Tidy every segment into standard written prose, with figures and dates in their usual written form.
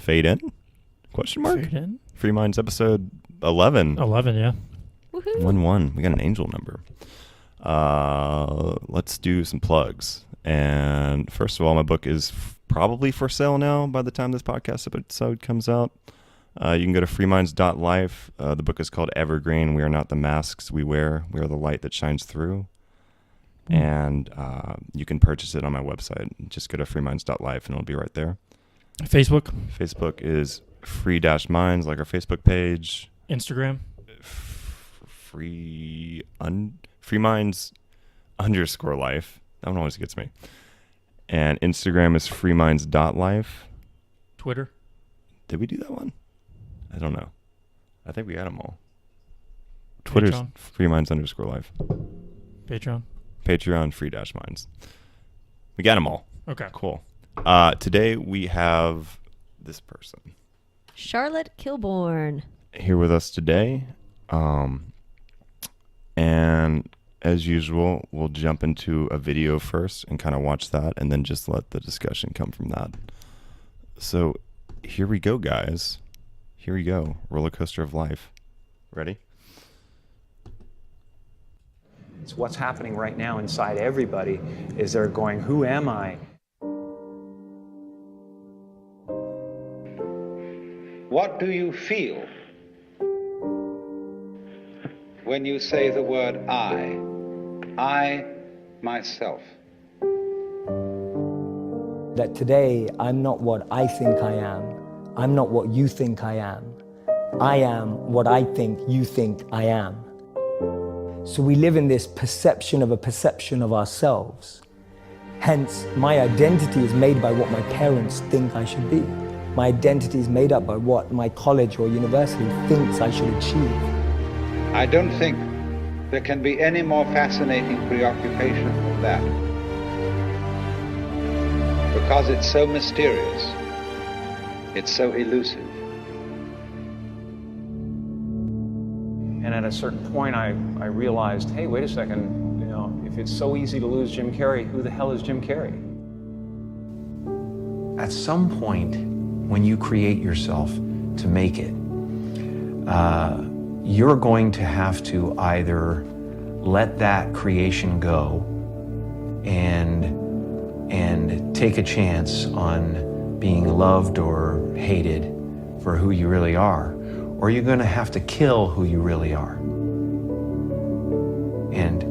Fade in? Question mark? Fade in? Free Minds episode 11. 11, yeah. Woohoo. 1-1. We got an angel number. Let's do some plugs. And first of all, my book is probably for sale now by the time this podcast episode comes out. You can go to freeminds.life. The book is called Evergreen. We are not the masks we wear. We are the light that shines through. And you can purchase it on my website. Just go to freeminds.life and it'll be right there. Facebook? Facebook is free-minds, like our Facebook page. Instagram? Freeminds_life. That one always gets me. And Instagram is freeminds.life. Twitter? Did we do that one? I don't know. I think we got them all. Twitter's Patreon? freeminds_life. Patreon? Patreon, free-minds. We got them all. Okay. Cool. Today we have this person Charlotte Kilbourn. here with us today. And as usual, we'll jump into a video first and kind of watch that and then just let the discussion come from that. So here we go, guys. Here we go. Roller coaster of life. Ready? It's what's happening right now inside everybody is they're going, who am I? What do you feel when you say the word I myself? That today, I'm not what I think I am. I'm not what you think I am. I am what I think you think I am. So we live in this perception of a perception of ourselves. Hence, my identity is made by what my parents think I should be. My identity is made up by what my college or university thinks I should achieve. I don't think there can be any more fascinating preoccupation than that. Because it's so mysterious. It's so elusive. And at a certain point, I realized, hey, wait a second, if it's so easy to lose Jim Carrey, who the hell is Jim Carrey? At some point, when you create yourself to make it, you're going to have to either let that creation go and take a chance on being loved or hated for who you really are, or you're going to have to kill who you really are and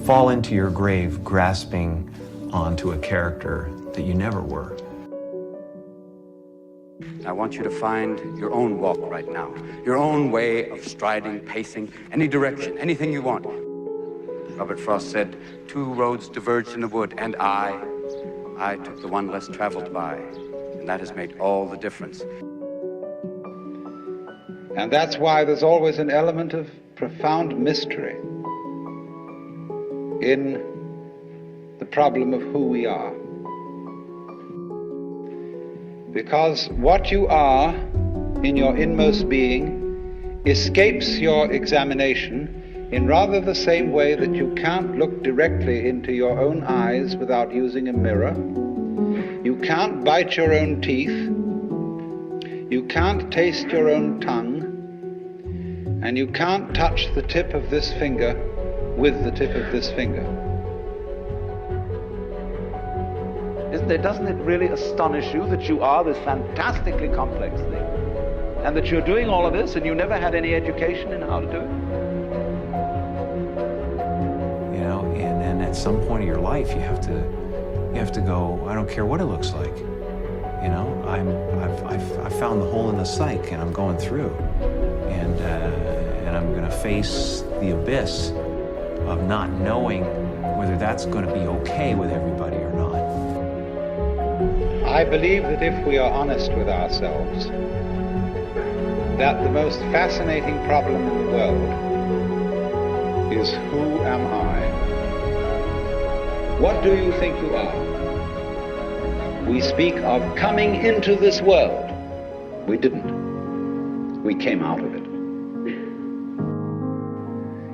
fall into your grave grasping onto a character that you never were. I want you to find your own walk right now, your own way of striding, pacing, any direction, anything you want. Robert Frost said, 2 roads diverged in the wood, and I took the one less traveled by, and that has made all the difference. And that's why there's always an element of profound mystery in the problem of who we are. Because what you are in your inmost being escapes your examination in rather the same way that you can't look directly into your own eyes without using a mirror. You can't bite your own teeth. You can't taste your own tongue. And you can't touch the tip of this finger with the tip of this finger. Doesn't it really astonish you that you are this fantastically complex thing? And that you're doing all of this and you never had any education in how to do it? And at some point of your life, you have to go, I don't care what it looks like. I've found the hole in the psyche and I'm going through. And I'm going to face the abyss of not knowing whether that's going to be okay with everybody or not. I believe that if we are honest with ourselves, that the most fascinating problem in the world is who am I? What do you think you are? We speak of coming into this world. We didn't. We came out of it.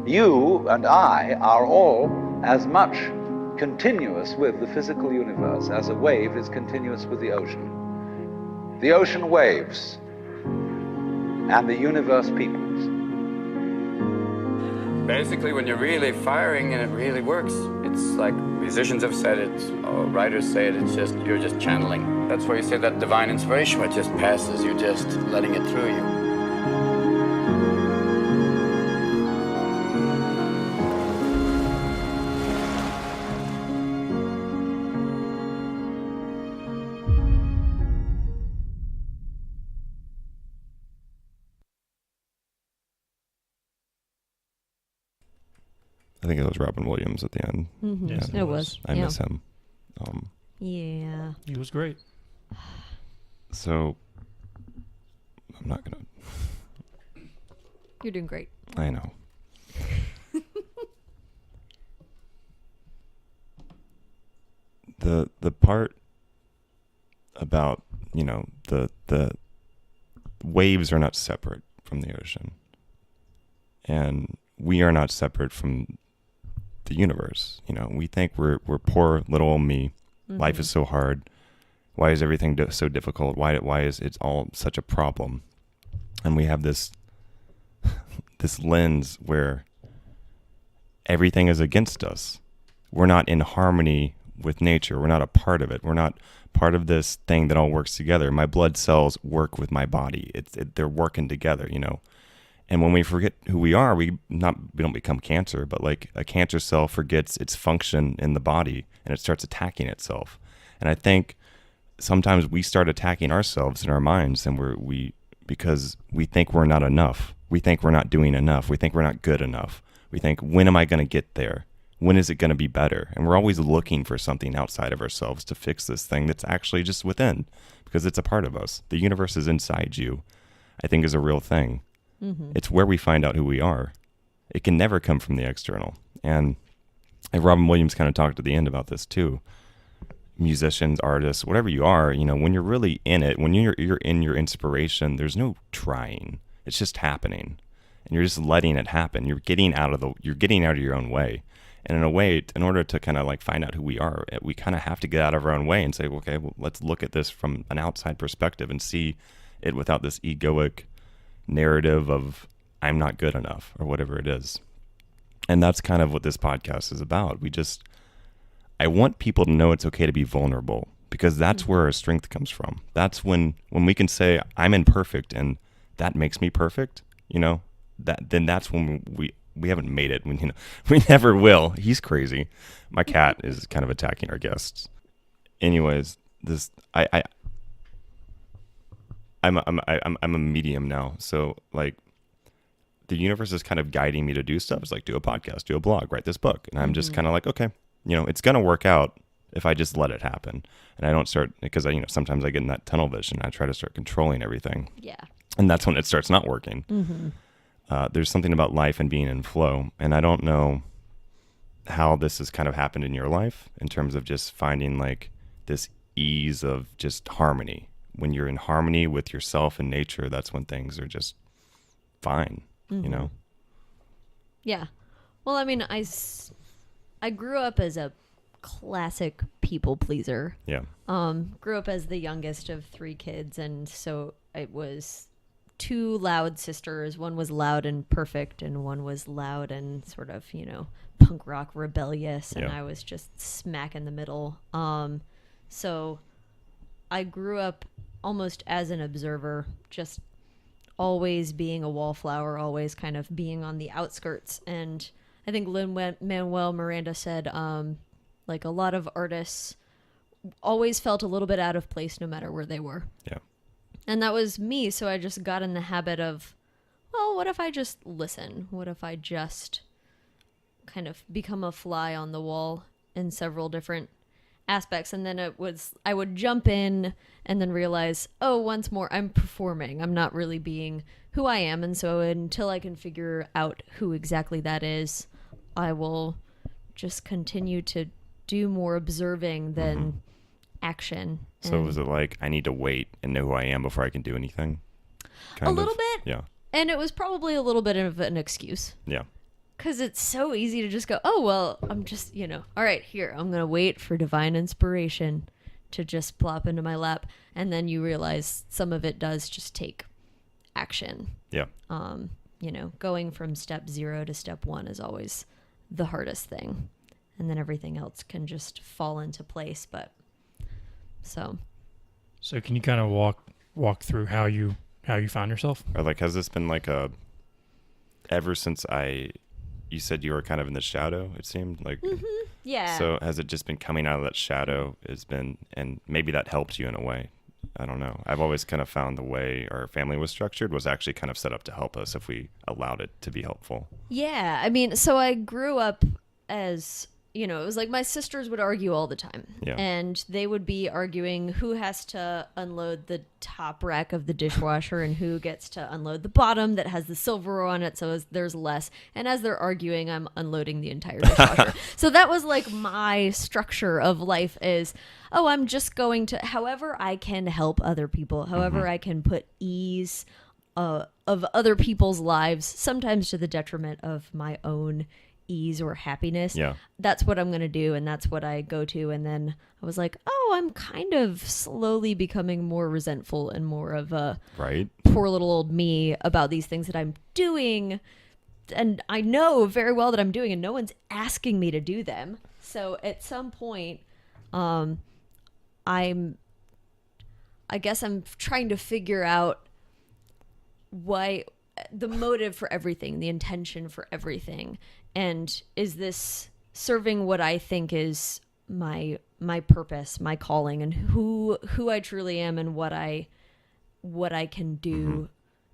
You and I are all as much continuous with the physical universe as a wave is continuous with the ocean. the ocean waves, and the universe peoples. Basically, when you're really firing and it really works, it's like musicians have said it, or writers say it, it's just, you're just channeling. That's why you say that divine inspiration, it just passes, you're just letting it through you. I think it was Robin Williams at the end. Mm-hmm. Yes, It was. I miss him. Yeah. He was great. So I'm not gonna. You're doing great. I know. The part about, you know, the waves are not separate from the ocean, and we are not separate from the universe. You know, we think we're poor little old me. Mm-hmm. Life is so hard. Why is everything so difficult? Why is it all such a problem? And we have this this lens where everything is against us. We're not in harmony with nature. We're not a part of it. We're not part of this thing that all works together. My blood cells work with my body. They're working together, you know. And when we forget who we are, we don't become cancer, but like a cancer cell forgets its function in the body and it starts attacking itself. And I think sometimes we start attacking ourselves in our minds, and because we think we're not enough. We think we're not doing enough. We think we're not good enough. We think, when am I going to get there? When is it going to be better? And we're always looking for something outside of ourselves to fix this thing that's actually just within, because it's a part of us. The universe is inside you, I think, is a real thing. Mm-hmm. It's where we find out who we are. It can never come from the external. And Robin Williams kind of talked at the end about this too. Musicians, artists, whatever you are, you know, when you're really in it, when you're in your inspiration, there's no trying. It's just happening, and you're just letting it happen. You're getting out of your own way. And in a way, in order to kind of like find out who we are, we kind of have to get out of our own way and say, okay, well, let's look at this from an outside perspective and see it without this egoic narrative of I'm not good enough or whatever it is. And that's kind of what this podcast is about. I want people to know it's okay to be vulnerable, because that's where our strength comes from. That's when we can say I'm imperfect and that makes me perfect, you know, then that's when we haven't made it. When, you know, we never will. He's crazy. My cat is kind of attacking our guests. Anyways, I'm a medium now, so like the universe is kind of guiding me to do stuff. It's like, do a podcast, do a blog, write this book, and I'm just kind of like, okay, you know, it's gonna work out if I just let it happen, and I don't start, because I, you know, sometimes I get in that tunnel vision. I try to start controlling everything. Yeah. And that's when it starts not working. Mm-hmm. There's something about life and being in flow, and I don't know how this has kind of happened in your life in terms of just finding like this ease of just harmony. When you're in harmony with yourself and nature, that's when things are just fine, you know? Yeah. Well, I mean, I grew up as a classic people pleaser. Yeah. Grew up as the youngest of 3 kids, and so it was 2 loud sisters. One was loud and perfect, and one was loud and sort of, you know, punk rock rebellious, and I was just smack in the middle. So I grew up almost as an observer, just always being a wallflower, always kind of being on the outskirts. And I think Lin-Manuel Miranda said, like, a lot of artists always felt a little bit out of place no matter where they were. Yeah. And that was me. So I just got in the habit of, well, what if I just listen? What if I just kind of become a fly on the wall in several different aspects? And then I would jump in and then realize, oh, once more, I'm performing. I'm not really being who I am. And so until I can figure out who exactly that is, I will just continue to do more observing than action. So was it like, I need to wait and know who I am before I can do anything? A little bit. Yeah. And it was probably a little bit of an excuse. Yeah. Because it's so easy to just go, oh, well, I'm just, you know, all right, here, I'm going to wait for divine inspiration to just plop into my lap. And then you realize some of it does just take action. Yeah. You know, going from step 0 to step 1 is always the hardest thing. And then everything else can just fall into place. But so can you kind of walk through how you found yourself? Or like, has this been like ever since you said you were kind of in the shadow, it seemed like. yeah. So has it just been coming out of that shadow and maybe that helped you in a way? I don't know. I've always kind of found the way our family was structured was actually kind of set up to help us if we allowed it to be helpful. Yeah. I mean, so I grew up as, you know, it was like my sisters would argue all the time. Yeah. And they would be arguing who has to unload the top rack of the dishwasher and who gets to unload the bottom that has the silverware on it, so there's less. And as they're arguing, I'm unloading the entire dishwasher. So that was like my structure of life is, oh, I'm just going to, however I can help other people, however I can put ease of other people's lives, sometimes to the detriment of my own ease or happiness. Yeah. That's what I'm going to do, and that's what I go to. And then I was like, oh, I'm kind of slowly becoming more resentful and more of a poor little old me about these things that I'm doing, and I know very well that I'm doing, and no one's asking me to do them. So at some point, I guess I'm trying to figure out why the motive for everything, the intention for everything. And is this serving what I think is my purpose, my calling, and who I truly am, and what I can do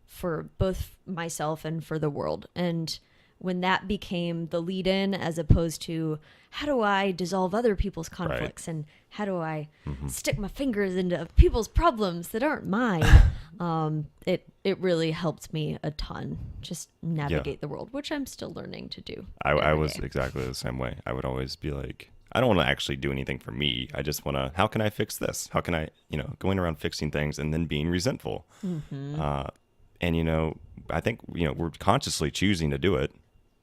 for both myself and for the world? And when that became the lead-in, as opposed to how do I dissolve other people's conflicts and how do I stick my fingers into people's problems that aren't mine, it really helped me a ton, just navigate the world, which I'm still learning to do. I was exactly the same way. I would always be like, I don't want to actually do anything for me. I just want to, how can I fix this? How can I, going around fixing things and then being resentful. And, I think, we're consciously choosing to do it.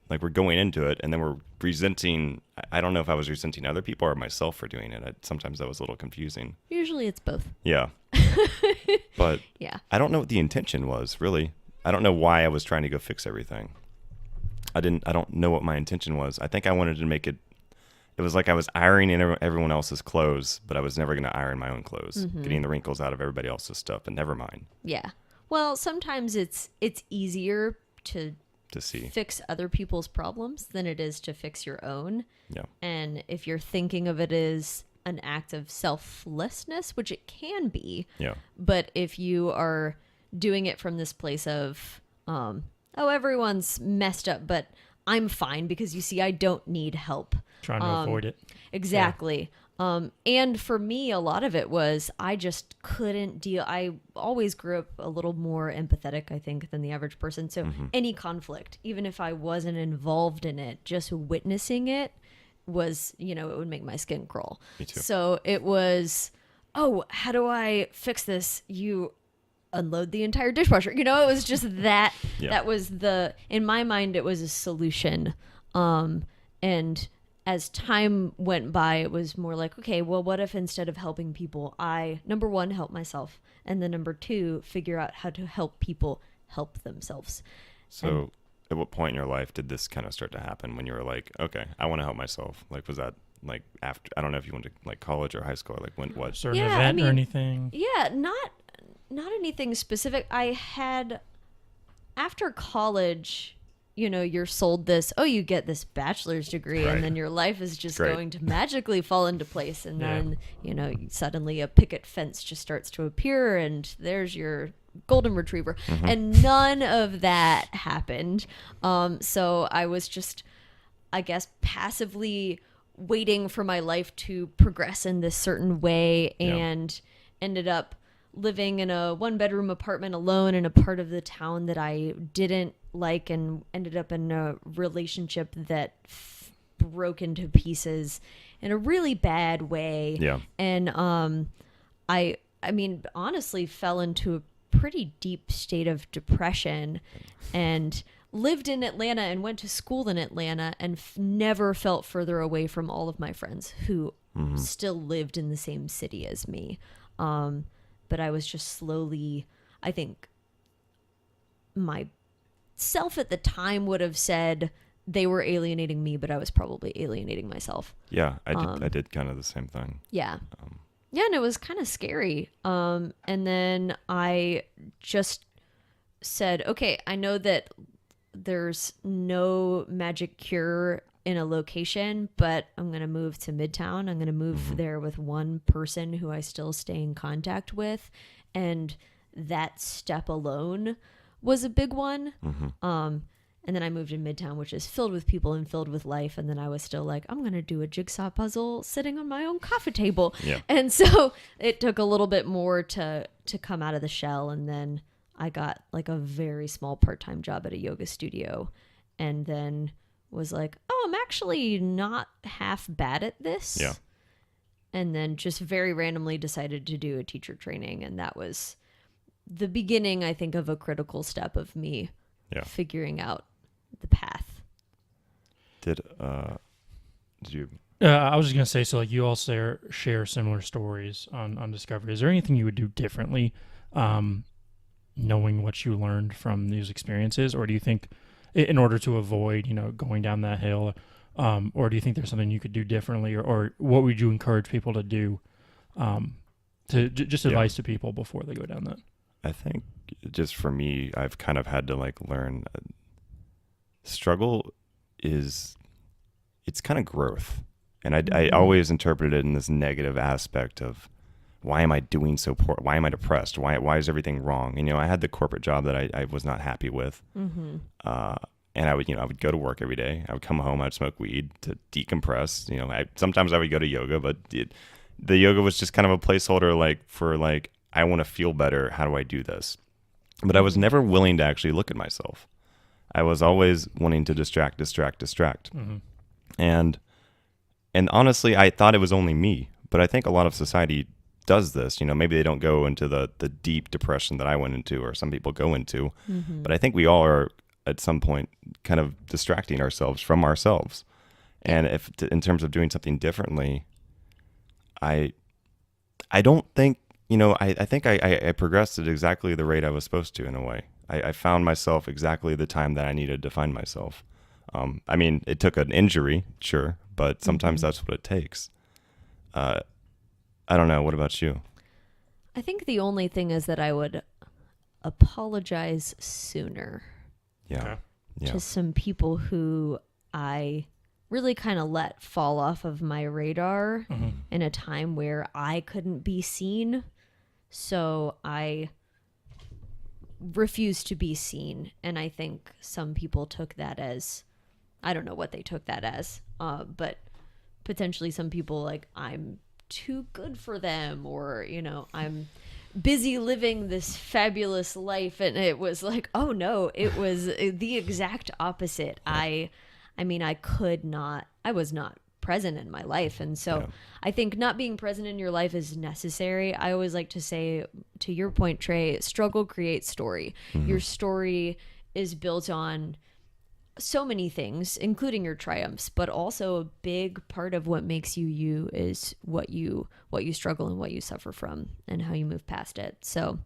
Like we're going into it and then we're resenting. I don't know if I was resenting other people or myself for doing it. Sometimes that was a little confusing. Usually it's both. Yeah. But yeah, I don't know what the intention was, really. I don't know why I was trying to go fix everything. I don't know what my intention was. I think I wanted to make it was like I was ironing everyone else's clothes, but I was never going to iron my own clothes, getting the wrinkles out of everybody else's stuff, but never mind. Yeah. Well, sometimes it's easier to see fix other people's problems than it is to fix your own. Yeah. And if you're thinking of it as an act of selflessness, which it can be, but if you are doing it from this place of, oh, everyone's messed up, but I'm fine because you see, I don't need help. Trying to avoid it. Exactly. Yeah. And for me, a lot of it was I just couldn't deal. I always grew up a little more empathetic, I think, than the average person. So any conflict, even if I wasn't involved in it, just witnessing it was, it would make my skin crawl. Me too. So it was, oh, how do I fix this? You unload the entire dishwasher. It was just that. That was in my mind, it was a solution. And as time went by, it was more like, okay, well, what if instead of helping people, I, number one, help myself, and then number two, figure out how to help people help themselves. So at what point in your life did this kind of start to happen when you were like, okay, I want to help myself? Like, was that like after, I don't know if you went to like college or high school, like when, what? Certain event or anything? Yeah, not anything specific. I had, after college, you're sold this, oh, you get this bachelor's degree and then your life is just going to magically fall into place. And then, suddenly a picket fence just starts to appear and there's your golden retriever. And none of that happened. So I was just, I guess, passively waiting for my life to progress in this certain way and ended up living in a 1-bedroom apartment alone in a part of the town that I didn't like, and ended up in a relationship that broke into pieces in a really bad way. Yeah. And I mean, honestly fell into a pretty deep state of depression and lived in Atlanta and went to school in Atlanta and never felt further away from all of my friends who still lived in the same city as me. But I was just slowly, I think myself at the time would have said they were alienating me, but I was probably alienating myself. Yeah, I did kind of the same thing. Yeah. Yeah, and it was kind of scary. And then I just said, okay, I know that there's no magic cure in a location, but I'm going to move to Midtown. I'm going to move there with one person who I still stay in contact with. And that step alone was a big one. And then I moved in Midtown, which is filled with people and filled with life. And then I was still like, I'm going to do a jigsaw puzzle sitting on my own coffee table. Yeah. And so it took a little bit more to come out of the shell. And then I got like a very small part-time job at a yoga studio, and then was like, oh, I'm actually not half bad at this. Yeah. And then just very randomly decided to do a teacher training. And that was the beginning, I think, of a critical step of me figuring out the path. Did you? I was just gonna say, so like you all share similar stories on Discovery. Is there anything you would do differently, knowing what you learned from these experiences, or do you think, in order to avoid, going down that hill, or do you think there's something you could do differently, or what would you encourage people to do, to just advice to people before they go down that? I think just for me, I've kind of had to like learn. Struggle it's kind of growth. And I always interpreted it in this negative aspect of, why am I doing so poor? Why am I depressed? Why is everything wrong? And, I had the corporate job that I was not happy with. And I would go to work every day. I would come home, I'd smoke weed to decompress. Sometimes I would go to yoga, but the yoga was just kind of a placeholder for I want to feel better. How do I do this? But I was never willing to actually look at myself. I was always wanting to distract. And honestly, I thought it was only me, but I think a lot of society does this. Maybe they don't go into the deep depression that I went into, or some people go into, but I think we all are at some point kind of distracting ourselves from ourselves. And if in terms of doing something differently, I don't think, I think I progressed at exactly the rate I was supposed to in a way. I found myself exactly the time that I needed to find myself. It took an injury, sure, but sometimes that's what it takes. I don't know. What about you? I think the only thing is that I would apologize sooner. Yeah. To some people who I really kind of let fall off of my radar in a time where I couldn't be seen. So I refused to be seen. And I think some people took that as, I don't know what they took that as, but potentially some people like, I'm too good for them, or, I'm busy living this fabulous life. And it was like, oh no, it was the exact opposite. I was not present in my life. And so I think not being present in your life is necessary. I always like to say, to your point, Trey, struggle creates story. Your story is built on so many things, including your triumphs, but also a big part of what makes you you is what you struggle and what you suffer from and how you move past it. So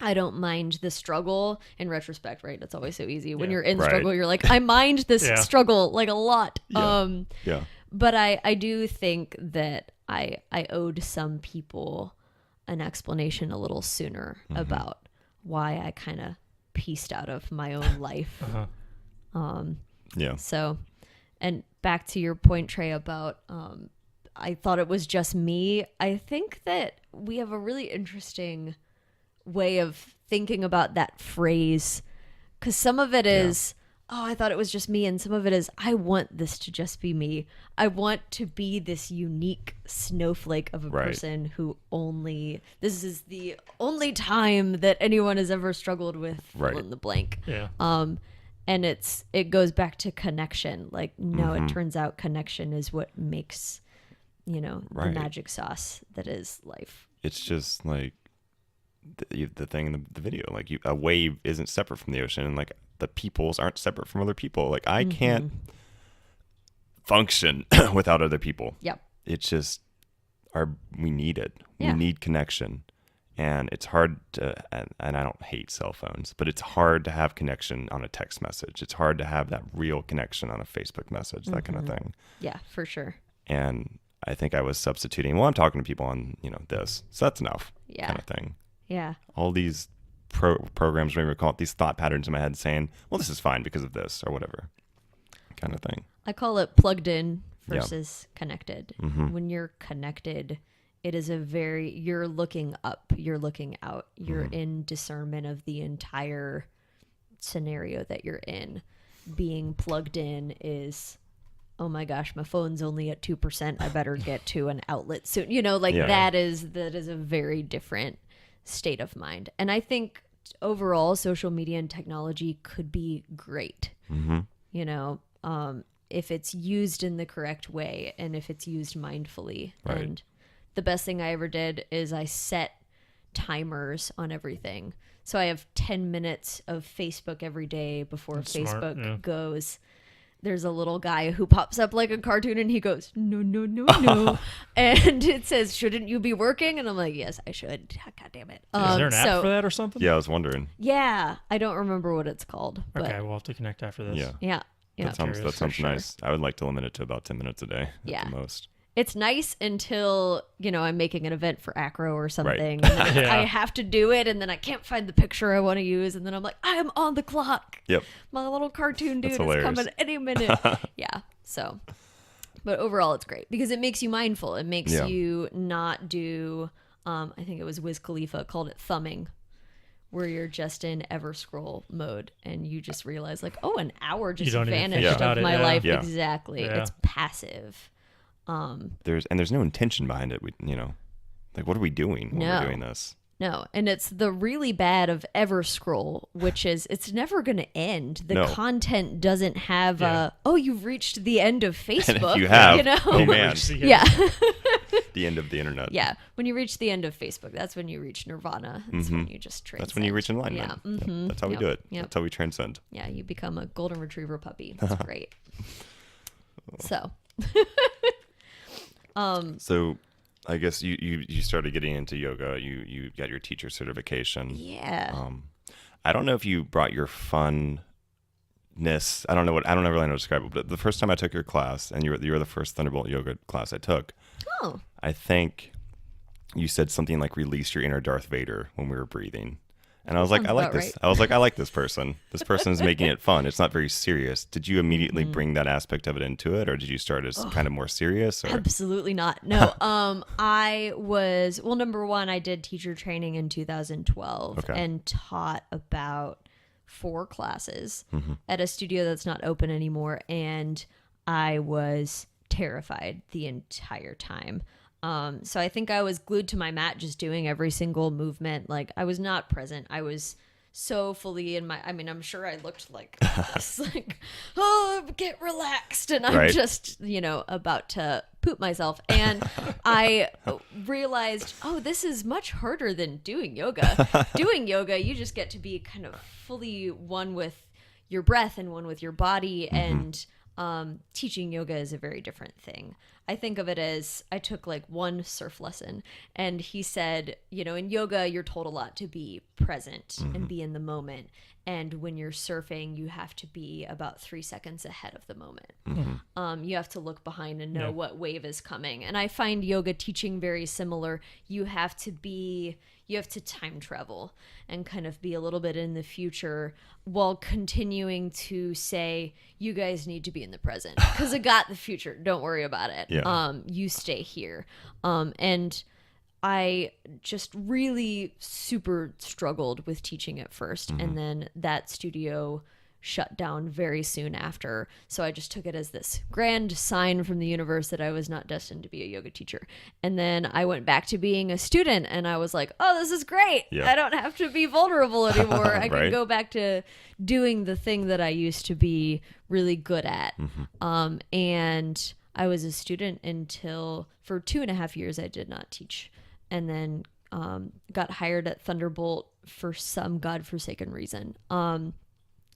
I don't mind the struggle in retrospect, right? It's always so easy. When you're in struggle, you're like, I mind this struggle like a lot. But I do think that I owed some people an explanation a little sooner about why I kind of pieced out of my own life. So, and back to your point, Trey, about I thought it was just me. I think that we have a really interesting way of thinking about that phrase, because some of it is, oh, I thought it was just me, and some of it is, I want this to just be me. I want to be this unique snowflake of a person who this is the only time that anyone has ever struggled with fill in the blank. And it goes back to connection. Like, no, it turns out connection is what makes, the magic sauce that is life. It's just like the thing in the video, like a wave isn't separate from the ocean, and like the peoples aren't separate from other people. Like I can't function without other people. Yep. It's just, we need it. We Yeah. need connection. And it's hard to, and I don't hate cell phones, but it's hard to have connection on a text message. It's hard to have that real connection on a Facebook message, that kind of thing. Yeah, for sure. And I think I was substituting, well, I'm talking to people on, this, so that's enough, Yeah. kind of thing. Yeah. All these programs, whatever you call it, these thought patterns in my head saying, well, this is fine because of this or whatever, kind of thing. I call it plugged in Yeah. versus connected. Mm-hmm. When you're connected, it is you're looking up, you're looking out, you're in discernment of the entire scenario that you're in. Being plugged in is, oh my gosh, my phone's only at 2%. I better get to an outlet soon. That is a very different state of mind. And I think overall social media and technology could be great. Mm-hmm. If it's used in the correct way and if it's used mindfully. Right. And the best thing I ever did is I set timers on everything. So I have 10 minutes of Facebook every day before That's Facebook smart, yeah. goes. There's a little guy who pops up like a cartoon and he goes, no, no, no, no. And it says, shouldn't you be working? And I'm like, yes, I should. God damn it. Is there an app for that or something? Yeah, I was wondering. Yeah. I don't remember what it's called. But Okay, we'll have to connect after this. Yeah. yeah. Yeah. That sounds Curious, for nice. sure. I would like to limit it to about 10 minutes a day Yeah. at the most. It's nice until, I'm making an event for Acro or something. Right. And then Yeah. I have to do it, and then I can't find the picture I want to use. And then I'm like, I am on the clock. Yep. My little cartoon dude That's is hilarious. coming any minute. Yeah. So, but overall, it's great because it makes you mindful. It makes Yeah. you not do, I think it was Wiz Khalifa called it thumbing, where you're just in ever scroll mode and you just realize, like, oh, an hour just don't even think vanished about of it, my yeah. life. Yeah. Exactly. Yeah. It's passive. There's no intention behind it. Like, what are we doing when No. we're doing this? No, and it's the really bad of ever scroll, which is it's never going to end. The No. content doesn't have Yeah. you've reached the end of Facebook. And if you have, oh man, Reach the end. Yeah. the end of the internet. Yeah. When you reach the end of Facebook, that's when you reach nirvana. That's when you just transcend. That's when you reach enlightenment. Yeah. Yep. Mhm. That's how we Yep. do it. Yep. That's how we transcend. Yeah, you become a golden retriever puppy. That's great. So, So, I guess you started getting into yoga. You got your teacher certification. yeah. I don't know if you brought your funness. I don't really know how to describe it. But the first time I took your class, and you were the first Thunderbolt yoga class I took. Oh. I think you said something like "release your inner Darth Vader" when we were breathing, and I was like, Sounds I like about this. right. I was like, I like this person. This person is making it fun. It's not very serious. Did you immediately Mm-hmm. bring that aspect of it into it, or did you start as kind of more serious? Or Absolutely not. No. I was, well, number one, I did teacher training in 2012 Okay. and taught about 4 classes Mm-hmm. at a studio that's not open anymore. And I was terrified the entire time. So I think I was glued to my mat, just doing every single movement. Like, I was not present. I was so fully in I'm sure I looked like this, like, oh, get relaxed. And I'm Right. just, about to poop myself. And I realized, oh, this is much harder than doing yoga. Doing yoga, you just get to be kind of fully one with your breath and one with your body. And teaching yoga is a very different thing. I think of it as I took like one surf lesson, and he said, in yoga, you're told a lot to be present and be in the moment. And when you're surfing, you have to be about 3 seconds ahead of the moment. You have to look behind and know what wave is coming. And I find yoga teaching very similar. You have to time travel and kind of be a little bit in the future while continuing to say, you guys need to be in the present because I got the future. Don't worry about it. Yeah. You stay here. And I just really super struggled with teaching at first. And then that studio shut down very soon after. So I just took it as this grand sign from the universe that I was not destined to be a yoga teacher. And then I went back to being a student, and I was like, oh, this is great. Yeah. I don't have to be vulnerable anymore. I can Right. go back to doing the thing that I used to be really good at. And I was a student until for 2.5 years I did not teach. And then got hired at Thunderbolt for some godforsaken reason.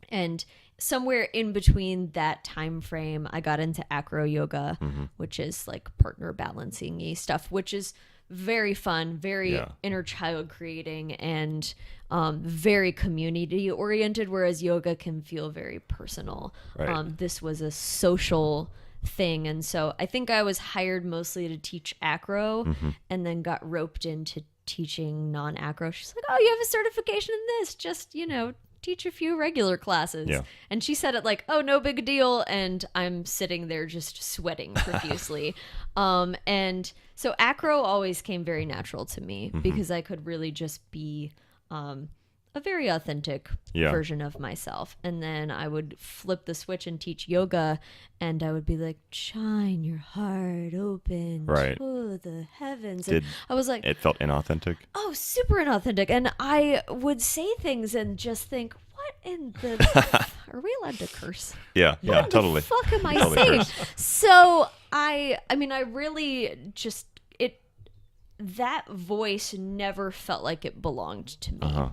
And somewhere in between that time frame, I got into acro yoga, which is like partner balancing-y stuff, which is very fun, very inner child creating, and very community oriented, whereas yoga can feel very personal. Right. This was a social thing, and so I think I was hired mostly to teach acro, and then got roped into teaching non-acro. She's like, oh, you have a certification in this, just teach a few regular classes. And she said it like, oh, no big deal, and I'm sitting there just sweating profusely. And so acro always came very natural to me, because I could really just be a very authentic version of myself. And then I would flip the switch and teach yoga, and I would be like, shine your heart open to the heavens. And I was like, it felt inauthentic? Oh, super inauthentic. And I would say things and just think, what in the... Are we allowed to curse? Yeah, totally. What the fuck am I Totally saying? curse. So I really just... That voice never felt like it belonged to me.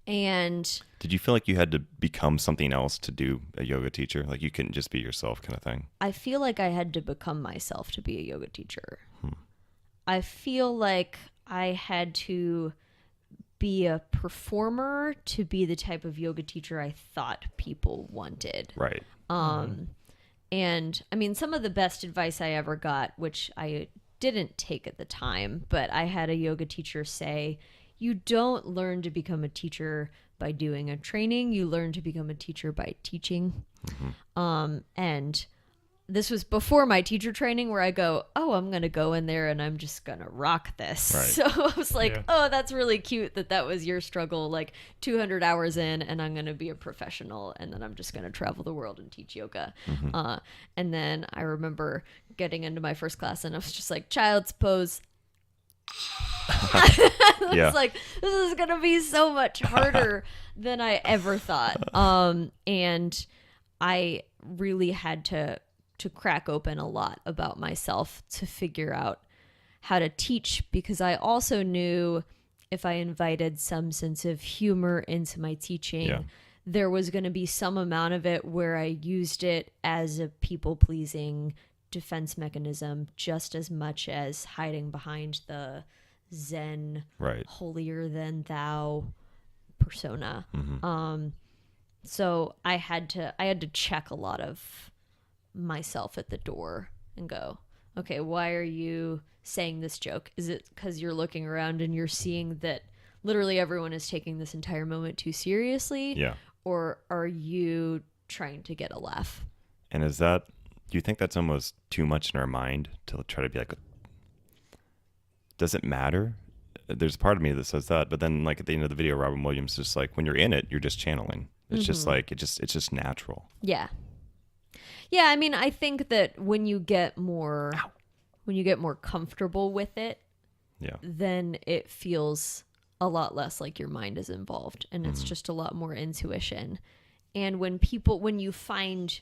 And did you feel like you had to become something else to do a yoga teacher? Like you couldn't just be yourself kind of thing? I feel like I had to become myself to be a yoga teacher. I feel like I had to be a performer to be the type of yoga teacher I thought people wanted. Right. And I mean, some of the best advice I ever got, which I didn't take at the time, but I had a yoga teacher say, you don't learn to become a teacher by doing a training. You learn to become a teacher by teaching. And this was before my teacher training, where I go, oh, I'm going to go in there and I'm just going to rock this. Right. So I was like, oh, that's really cute that was your struggle, like 200 hours in, and I'm going to be a professional, and then I'm just going to travel the world and teach yoga. And then I remember getting into my first class, and I was just like, child's pose. I was like, this is gonna be so much harder than I ever thought. And I really had to crack open a lot about myself to figure out how to teach, because I also knew if I invited some sense of humor into my teaching, there was going to be some amount of it where I used it as a people-pleasing defense mechanism just as much as hiding behind the Zen, holier than thou persona. So I had to check a lot of myself at the door and go, okay, why are you saying this joke? Is it because you're looking around and you're seeing that literally everyone is taking this entire moment too seriously? Or are you trying to get a laugh? And do you think that's almost too much in our mind to try to be like, does it matter? There's a part of me that says that, but then like at the end of the video, Robin Williams is just like, when you're in it, you're just channeling. It's just like, it's just natural. Yeah. I mean, I think that when you get more comfortable with it, then it feels a lot less like your mind is involved, and it's just a lot more intuition. And when you find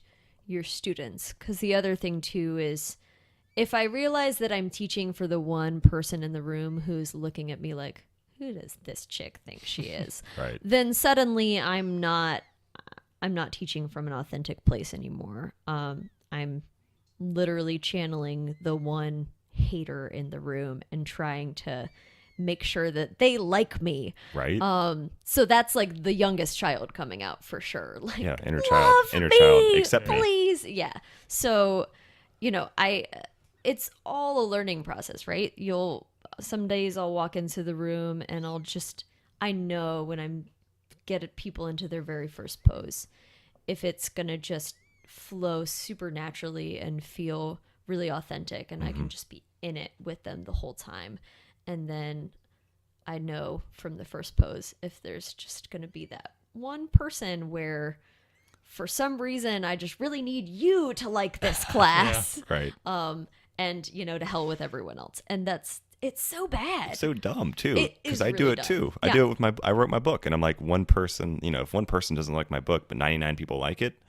your students, because the other thing too is, if I realize that I'm teaching for the one person in the room who's looking at me like, who does this chick think she is? Then suddenly I'm not teaching from an authentic place anymore. I'm literally channeling the one hater in the room and trying to make sure that they like me. So that's like the youngest child coming out for sure. Like, inner child, accept me, please. So, it's all a learning process, right? Some days I'll walk into the room and I know when I'm get people into their very first pose, if it's going to just flow super naturally and feel really authentic, and I can just be in it with them the whole time. And then I know from the first pose if there's just going to be that one person where for some reason I just really need you to like this class. And to hell with everyone else. And it's so bad. It's so dumb too, because I really do it dumb. too. I do it with I wrote my book, and I'm like, one person, if one person doesn't like my book but 99 people like it,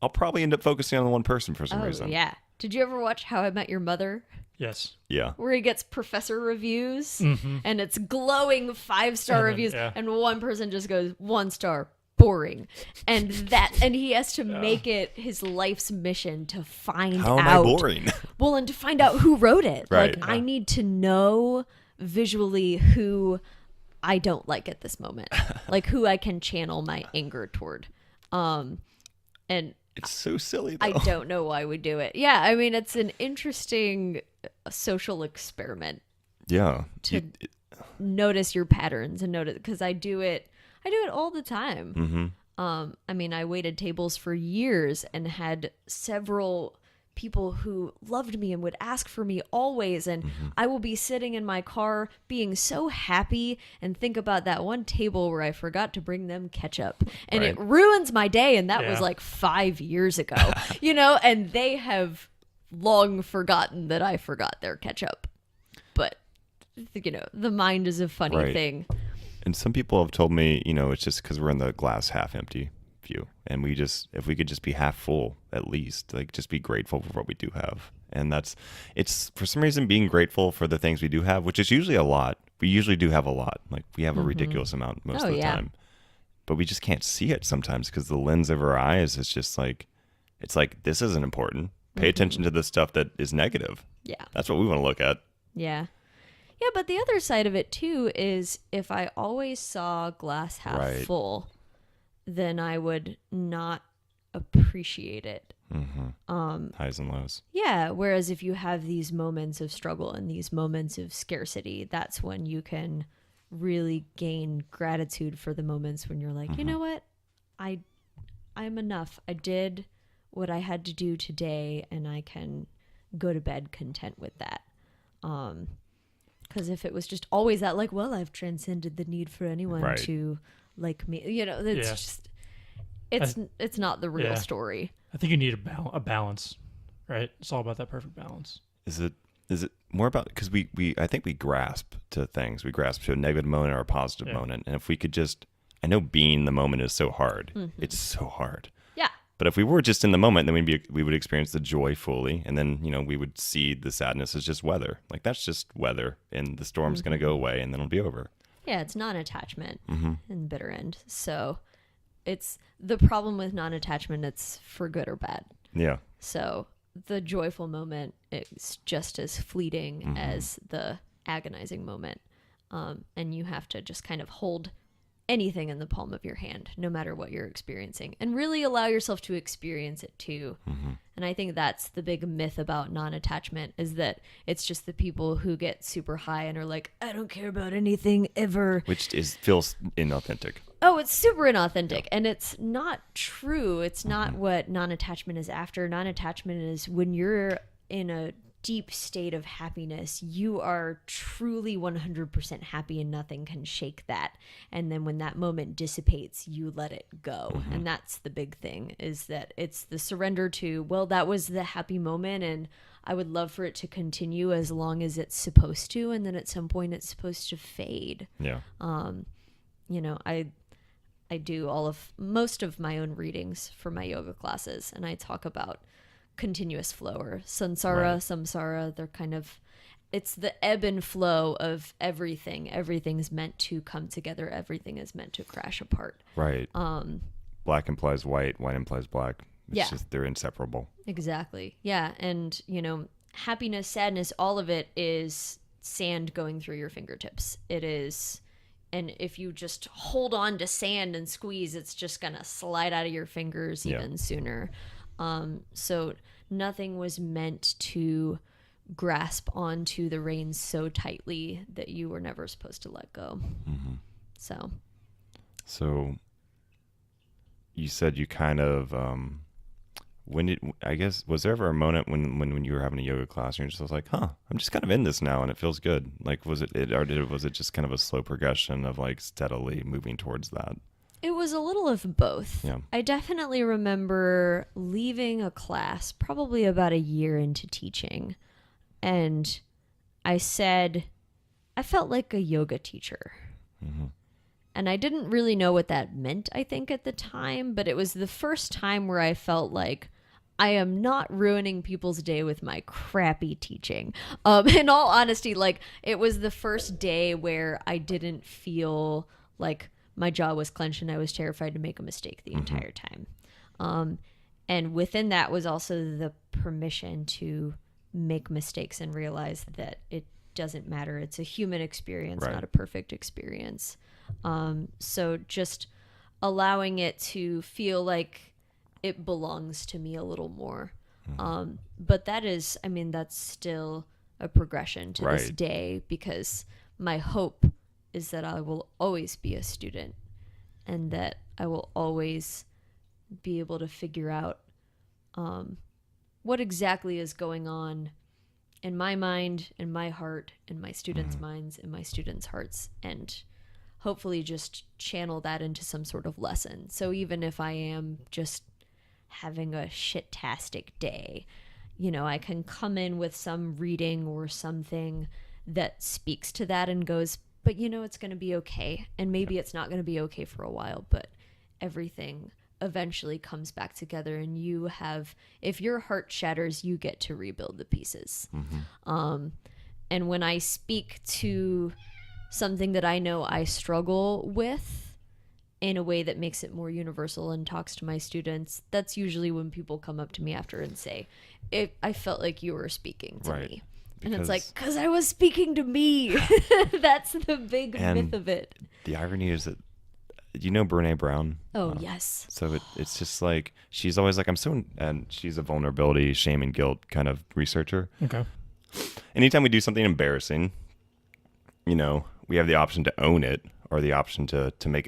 I'll probably end up focusing on the one person for some reason. Did you ever watch How I Met Your Mother? Yes. Where he gets professor reviews and it's glowing 5-star reviews, and one person just goes 1 star, boring, and he has to make it his life's mission to find How out. am I boring? Well, and to find out who wrote it. Right. Like, I need to know visually who I don't like at this moment, like who I can channel my anger toward. And It's so silly, though. I don't know why we do it. Yeah, I mean, it's an interesting social experiment Yeah. to notice your patterns and notice, because I do it all the time. Mm-hmm. I mean, I waited tables for years and had several people who loved me and would ask for me always, and I will be sitting in my car being so happy and think about that one table where I forgot to bring them ketchup, and it ruins my day, and that was like 5 years ago. And they have long forgotten that I forgot their ketchup. But the mind is a funny thing. And some people have told me, it's just because we're in the glass half empty view, and if we could just be half full, at least, like, just be grateful for what we do have. And it's for some reason being grateful for the things we do have, which is usually a lot. We usually do have a lot. Like, we have a ridiculous amount most of the time, but we just can't see it sometimes because the lens of our eyes is just like, it's like, this isn't important. Pay attention to the stuff that is negative. Yeah. That's what we want to look at. Yeah. Yeah, but the other side of it too is if I always saw glass half full, then I would not appreciate it. Highs and lows. Yeah, whereas if you have these moments of struggle and these moments of scarcity, that's when you can really gain gratitude for the moments when you're like, you know what? I'm enough. I did what I had to do today, and I can go to bed content with that. Because if it was just always that, like, well, I've transcended the need for anyone to like me, it's just, it's not the real story. I think you need a balance, right? It's all about that perfect balance. Is it more about, because I think we grasp to things. We grasp to a negative moment or a positive moment. And if we could just, I know being the moment is so hard. It's so hard. Yeah. But if we were just in the moment, then we would experience the joy fully. And then, we would see the sadness as just weather. Like, that's just weather, and the storm's going to go away, and then it'll be over. Yeah, it's non-attachment in bitter end. So it's the problem with non-attachment. It's for good or bad. Yeah. So the joyful moment is just as fleeting as the agonizing moment. And you have to just kind of hold anything in the palm of your hand, no matter what you're experiencing, and really allow yourself to experience it too. And I think that's the big myth about non-attachment, is that it's just the people who get super high and are like, I don't care about anything ever. Which feels inauthentic. Oh, it's super inauthentic. And it's not true. It's not what non-attachment is after. Non-attachment is when you're in a deep state of happiness, you are truly 100% happy and nothing can shake that. And then when that moment dissipates, you let it go. And that's the big thing, is that it's the surrender to, well, that was the happy moment, and I would love for it to continue as long as it's supposed to, and then at some point it's supposed to fade. Yeah. I do most of my own readings for my yoga classes, and I talk about continuous flow, or samsara. They're kind of, it's the ebb and flow of everything. Everything's meant to come together. Everything is meant to crash apart. Right. Black implies white. White implies black. It's just, they're inseparable. Exactly. Yeah. And, happiness, sadness, all of it is sand going through your fingertips. It is. And if you just hold on to sand and squeeze, it's just going to slide out of your fingers even sooner. So nothing was meant to grasp onto the reins so tightly that you were never supposed to let go. So you said you kind of, was there ever a moment when you were having a yoga class and you're just like, I'm just kind of in this now and it feels good? Like, was it just kind of a slow progression of like steadily moving towards that? It was a little of both. Yeah. I definitely remember leaving a class probably about a year into teaching, and I said, I felt like a yoga teacher. And I didn't really know what that meant, I think, at the time, but it was the first time where I felt like I am not ruining people's day with my crappy teaching. In all honesty, like, it was the first day where I didn't feel like my jaw was clenched and I was terrified to make a mistake the entire time. And within that was also the permission to make mistakes and realize that it doesn't matter. It's a human experience, Right. not a perfect experience. So just allowing it to feel like it belongs to me a little more. But that is, I mean, that's still a progression to this Right. day, because my hope is that I will always be a student and that I will always be able to figure out what exactly is going on in my mind, in my heart, in my students' minds, in my students' hearts, and hopefully just channel that into some sort of lesson. So even if I am just having a shit-tastic day, you know, I can come in with some reading or something that speaks to that and goes, but you know, it's going to be okay. And maybe it's not going to be okay for a while, but everything eventually comes back together, and you have, if your heart shatters, you get to rebuild the pieces. And when I speak to something that I know I struggle with in a way that makes it more universal and talks to my students, that's usually when people come up to me after and say, I felt like you were speaking to Right. me. And it's Because- like, because I was speaking to me. That's the big And myth of it. The irony is that, you know, Brene Brown. Oh, yes. So it's just like, she's always like, and she's a vulnerability, shame, and guilt kind of researcher. Okay. Anytime we do something embarrassing, you know, we have the option to own it or the option to make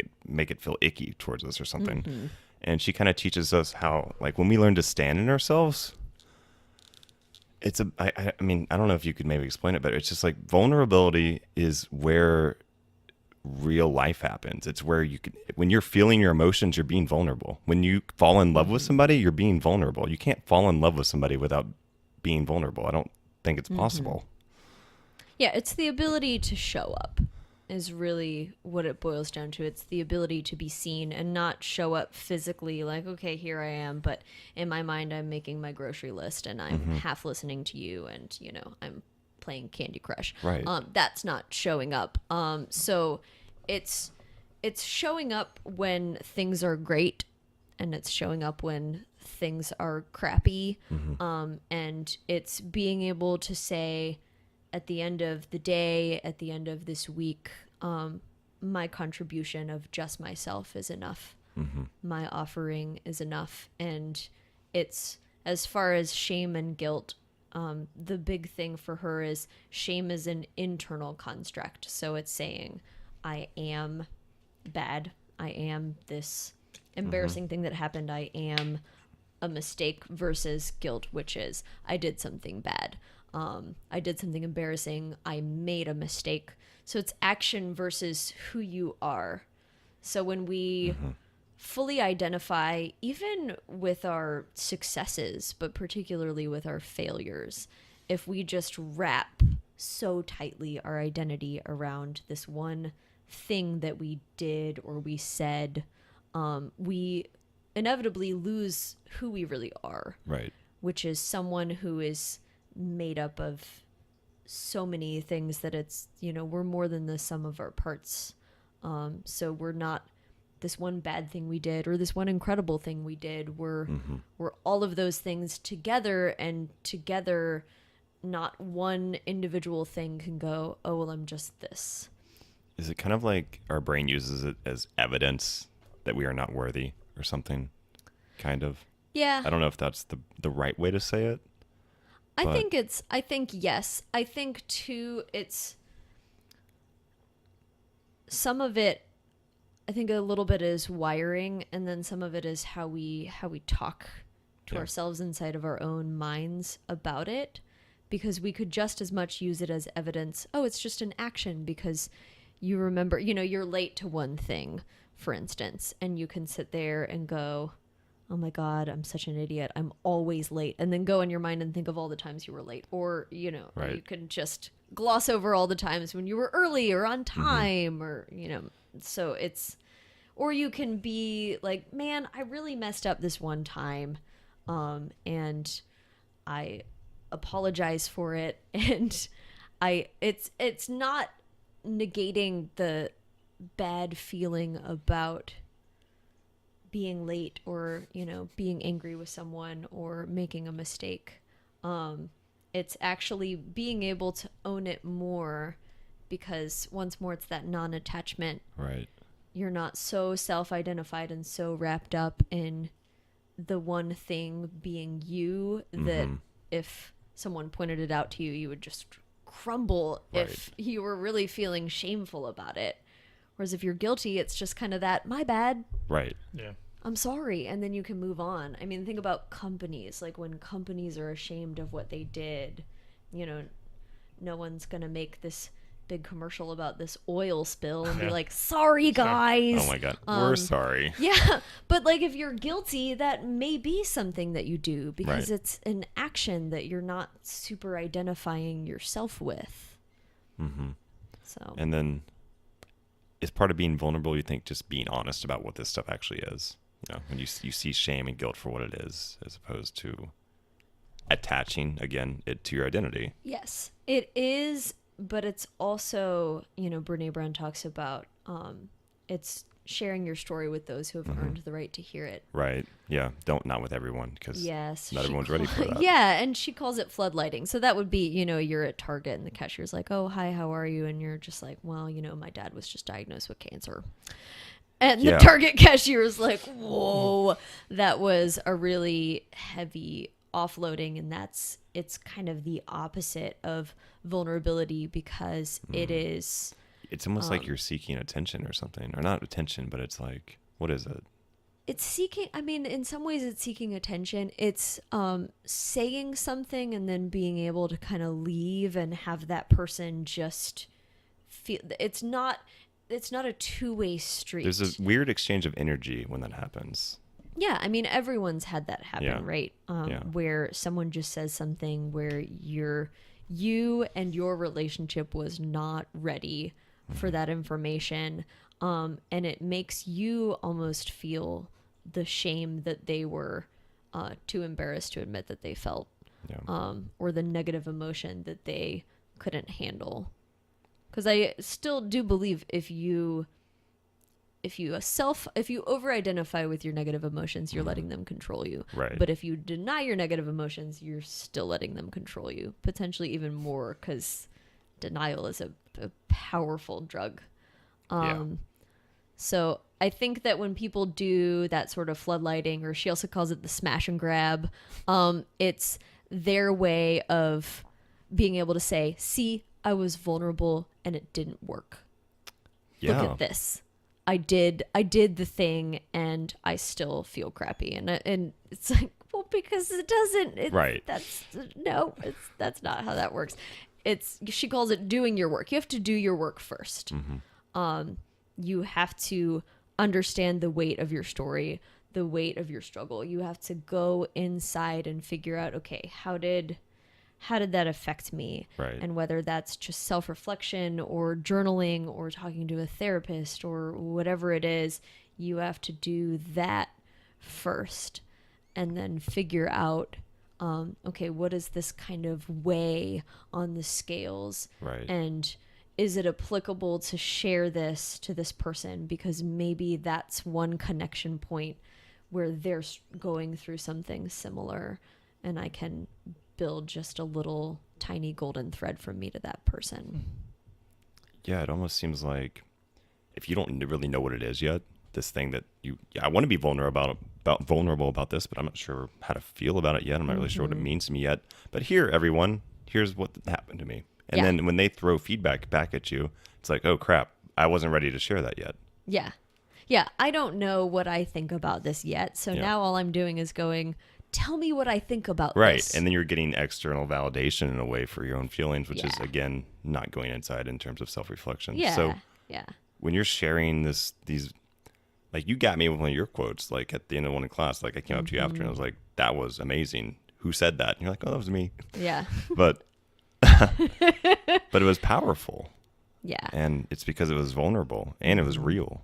it feel icky towards us or something. And she kind of teaches us how, like, when we learn to stand in ourselves, I mean, I don't know if you could maybe explain it, but it's just like vulnerability is where real life happens. It's where when you're feeling your emotions, you're being vulnerable. When you fall in love with somebody, you're being vulnerable. You can't fall in love with somebody without being vulnerable. I don't think it's possible. Yeah, it's the ability to show up is really what it boils down to. It's the ability to be seen and not show up physically like, okay, here I am, but in my mind I'm making my grocery list and I'm half listening to you and, you know, I'm playing Candy Crush. Right. That's not showing up. So it's showing up when things are great, and it's showing up when things are crappy. And it's being able to say, at the end of the day, at the end of this week, my contribution of just myself is enough. My offering is enough. And it's, as far as shame and guilt, the big thing for her is shame is an internal construct. So it's saying, I am bad. I am this embarrassing thing that happened. I am a mistake, versus guilt, which is I did something bad. I did something embarrassing. I made a mistake. So it's action versus who you are. So when we fully identify, even with our successes, but particularly with our failures, if we just wrap so tightly our identity around this one thing that we did or we said, we inevitably lose who we really are. Right. Which is someone who is made up of so many things that it's, you know, we're more than the sum of our parts. So we're not this one bad thing we did or this one incredible thing we did. We're all of those things together, and together not one individual thing can go, oh, well, I'm just this. Is it kind of like our brain uses it as evidence that we are not worthy or something? Kind of. Yeah. I don't know if that's the right way to say it. I think yes. I think too, it's some of it, I think a little bit is wiring, and then some of it is how we talk to ourselves inside of our own minds about it, because we could just as much use it as evidence. Oh, it's just an action because you remember, you know, you're late to one thing, for instance, and you can sit there and go, oh my God, I'm such an idiot. I'm always late. And then go in your mind and think of all the times you were late. Or, you know, you can just gloss over all the times when you were early or on time or, you know, so it's, or you can be like, man, I really messed up this one time. And I apologize for it. And it's not negating the bad feeling about being late or, being angry with someone or making a mistake. It's actually being able to own it more, because once more it's that non-attachment. Right. You're not so self-identified and so wrapped up in the one thing being you that if someone pointed it out to you, you would just crumble if you were really feeling shameful about it. Whereas if you're guilty, it's just kind of that, my bad. Right. Yeah. I'm sorry. And then you can move on. I mean, think about companies. Like when companies are ashamed of what they did, no one's going to make this big commercial about this oil spill and be like, sorry, guys. Oh my God. We're sorry. Yeah. But like if you're guilty, that may be something that you do because it's an action that you're not super identifying yourself with. Mm-hmm. So. And then is part of being vulnerable, you think, just being honest about what this stuff actually is? When you see shame and guilt for what it is, as opposed to attaching, again, it to your identity. Yes, it is, but it's also, Brene Brown talks about it's sharing your story with those who have earned the right to hear it. Right. Yeah. Not with everyone, because not everyone's ready for that. Yeah, and she calls it floodlighting. So that would be, you're at Target and the cashier's like, oh, hi, how are you? And you're just like, well, my dad was just diagnosed with cancer. And the Target cashier was like, whoa, that was a really heavy offloading. And it's kind of the opposite of vulnerability, because it is. It's almost like you're seeking attention or something, or not attention, but it's like, what is it? It's seeking, in some ways it's seeking attention. It's saying something and then being able to kind of leave and have that person just feel. It's not a two-way street. There's a weird exchange of energy when that happens. Yeah, everyone's had that happen, right? Where someone just says something where you and your relationship was not ready for that information, and it makes you almost feel the shame that they were too embarrassed to admit that they felt, or the negative emotion that they couldn't handle. Because I still do believe if you over-identify with your negative emotions, you're letting them control you. Right. But if you deny your negative emotions, you're still letting them control you, potentially even more, because denial is a powerful drug. So I think that when people do that sort of floodlighting, or she also calls it the smash and grab, it's their way of being able to say, see, I was vulnerable and it didn't work. Yeah. Look at this. I did the thing and I still feel crappy. And it's like, well, because it doesn't. Right. That's not how that works. She calls it doing your work. You have to do your work first. You have to understand the weight of your story, the weight of your struggle. You have to go inside and figure out, okay, how did that affect me? Right. And whether that's just self-reflection or journaling or talking to a therapist or whatever it is, you have to do that first and then figure out, okay, what is this kind of weigh on the scales? Right. And is it applicable to share this to this person? Because maybe that's one connection point where they're going through something similar, and I can build just a little tiny golden thread from me to that person. Yeah, it almost seems like if you don't really know what it is yet, this thing that I want to be vulnerable about this, but I'm not sure how to feel about it yet. I'm not really sure what it means to me yet. But here, everyone, here's what happened to me. And then when they throw feedback back at you, it's like, oh crap, I wasn't ready to share that yet. Yeah. Yeah, I don't know what I think about this yet. So now all I'm doing is going, tell me what I think about this. Right. And then you're getting external validation in a way for your own feelings, which is, again, not going inside in terms of self-reflection. Yeah. So yeah. When you're sharing these, like you got me with one of your quotes, like at the end of one in class, like I came up to you after and I was like, that was amazing. Who said that? And you're like, oh, that was me. Yeah. But it was powerful. Yeah. And it's because it was vulnerable and it was real.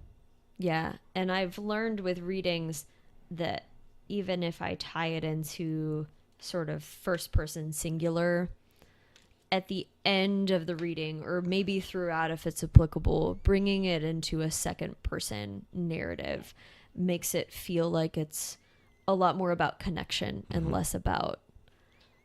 Yeah. And I've learned with readings that even if I tie it into sort of first person singular, at the end of the reading, or maybe throughout if it's applicable, bringing it into a second person narrative makes it feel like it's a lot more about connection and less about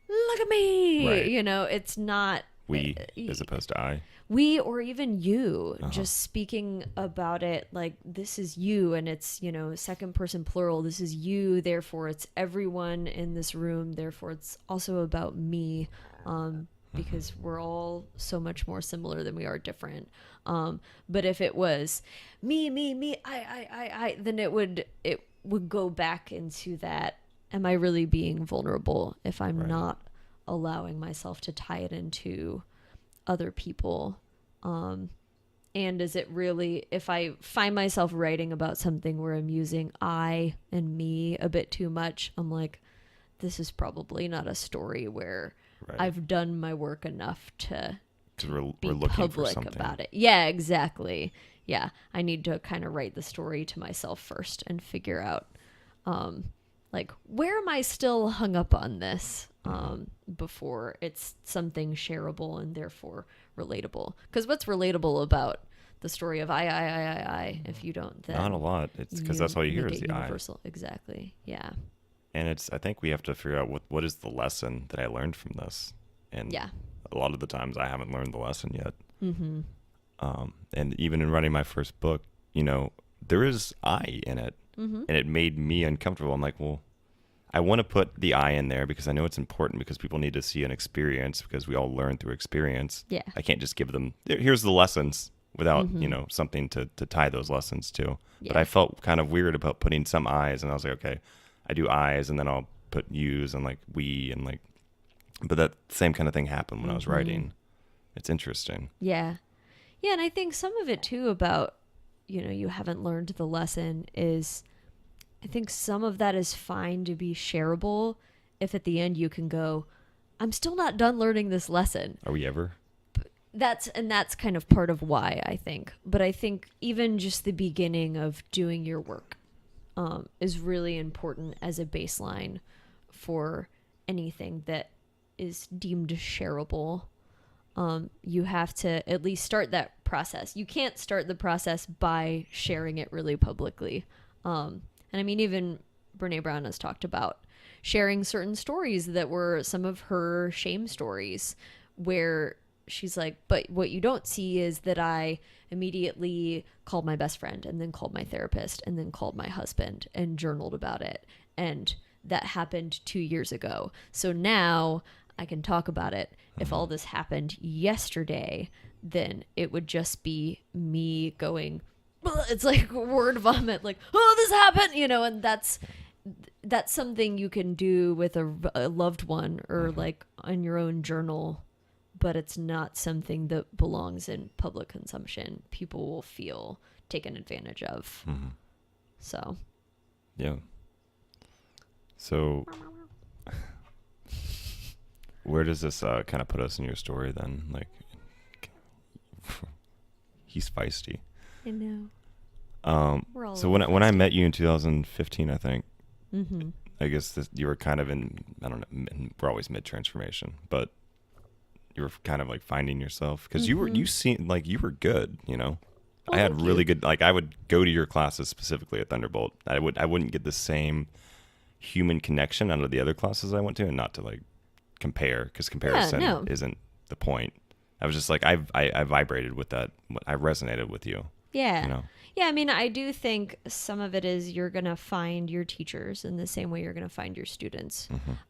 look at me. Right. You know, it's not We as opposed to I. we, or even you, just speaking about it like this is you, and it's, you know, second person plural, this is you, therefore it's everyone in this room, therefore it's also about me, because we're all so much more similar than we are different. But if it was me, I, then it would go back into that, am I really being vulnerable if I'm not allowing myself to tie it into other people? And is it really, if I find myself writing about something where I'm using I and me a bit too much, I'm like, this is probably not a story where I've done my work enough to be public about it. Yeah, exactly. Yeah, I need to kind of write the story to myself first and figure out, like, where am I still hung up on this, before it's something shareable and therefore relatable. Because what's relatable about the story of I, if you don't, then not a lot. It's because that's all you hear is the universal. Exactly. Yeah. And I think we have to figure out what is the lesson that I learned from this. And a lot of the times I haven't learned the lesson yet. Mm-hmm. And even in writing my first book, you know, there is I in it, and it made me uncomfortable. I'm like, well, I want to put the I in there because I know it's important, because people need to see an experience, because we all learn through experience. Yeah. I can't just give them, here's the lessons, without, you know, something to tie those lessons to. Yeah. But I felt kind of weird about putting some I's, and I was like, okay, I do I's and then I'll put U's and like we and like, but that same kind of thing happened when I was writing. It's interesting. Yeah. Yeah. And I think some of it too about, you know, you haven't learned the lesson is, I think some of that is fine to be shareable if at the end you can go, I'm still not done learning this lesson. Are we ever? That's kind of part of why, I think. But I think even just the beginning of doing your work is really important as a baseline for anything that is deemed shareable. You have to at least start that process. You can't start the process by sharing it really publicly. And I mean, even Brene Brown has talked about sharing certain stories that were some of her shame stories, where she's like, but what you don't see is that I immediately called my best friend and then called my therapist and then called my husband and journaled about it. And that happened 2 years ago. So now I can talk about it. If all this happened yesterday, then it would just be me going, it's like word vomit, like, oh, this happened, you know, and that's something you can do with a loved one or like on your own journal, but it's not something that belongs in public consumption. People will feel taken advantage of. So. Yeah. So where does this kind of put us in your story then? Like, he's feisty. I know. So when I met you in 2015, I think, I guess you were kind of in, I don't know, we're always mid-transformation, but you were kind of like finding yourself, because you seemed like you were good, you know. Oh, I had really good, like I would go to your classes specifically at Thunderbolt. I wouldn't get the same human connection out of the other classes I went to, and not to like compare, because comparison isn't the point. I was just like, I vibrated with that. I resonated with you. Yeah. You know? Yeah, I mean, I do think some of it is you're going to find your teachers in the same way you're going to find your students.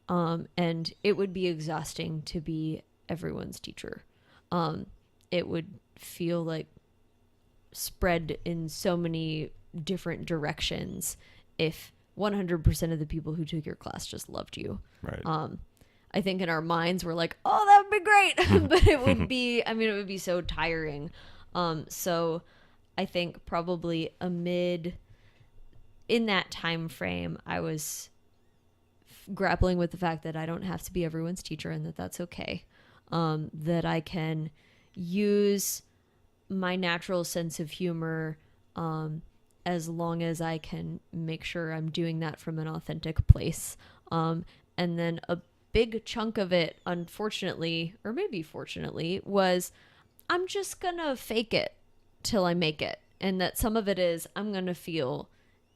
And it would be exhausting to be everyone's teacher. It would feel like spread in so many different directions if 100% of the people who took your class just loved you. Right. I think in our minds we're like, oh, that would be great. But it would be, I mean, it would be so tiring. So I think probably in that time frame, I was grappling with the fact that I don't have to be everyone's teacher, and that that's okay. That I can use my natural sense of humor as long as I can make sure I'm doing that from an authentic place. And then a big chunk of it, unfortunately, or maybe fortunately, was I'm just gonna fake it till I make it. And that some of it is I'm gonna feel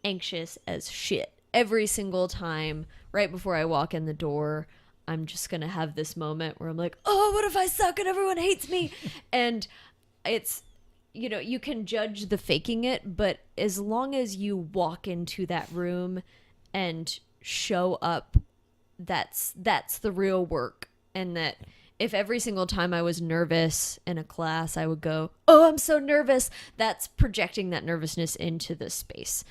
anxious as shit every single time right before I walk in the door. I'm just gonna have this moment where I'm like, oh, what if I suck and everyone hates me? And it's, you know, you can judge the faking it, but as long as you walk into that room and show up, that's the real work. And that if every single time I was nervous in a class, I would go, oh, I'm so nervous, that's projecting that nervousness into the space.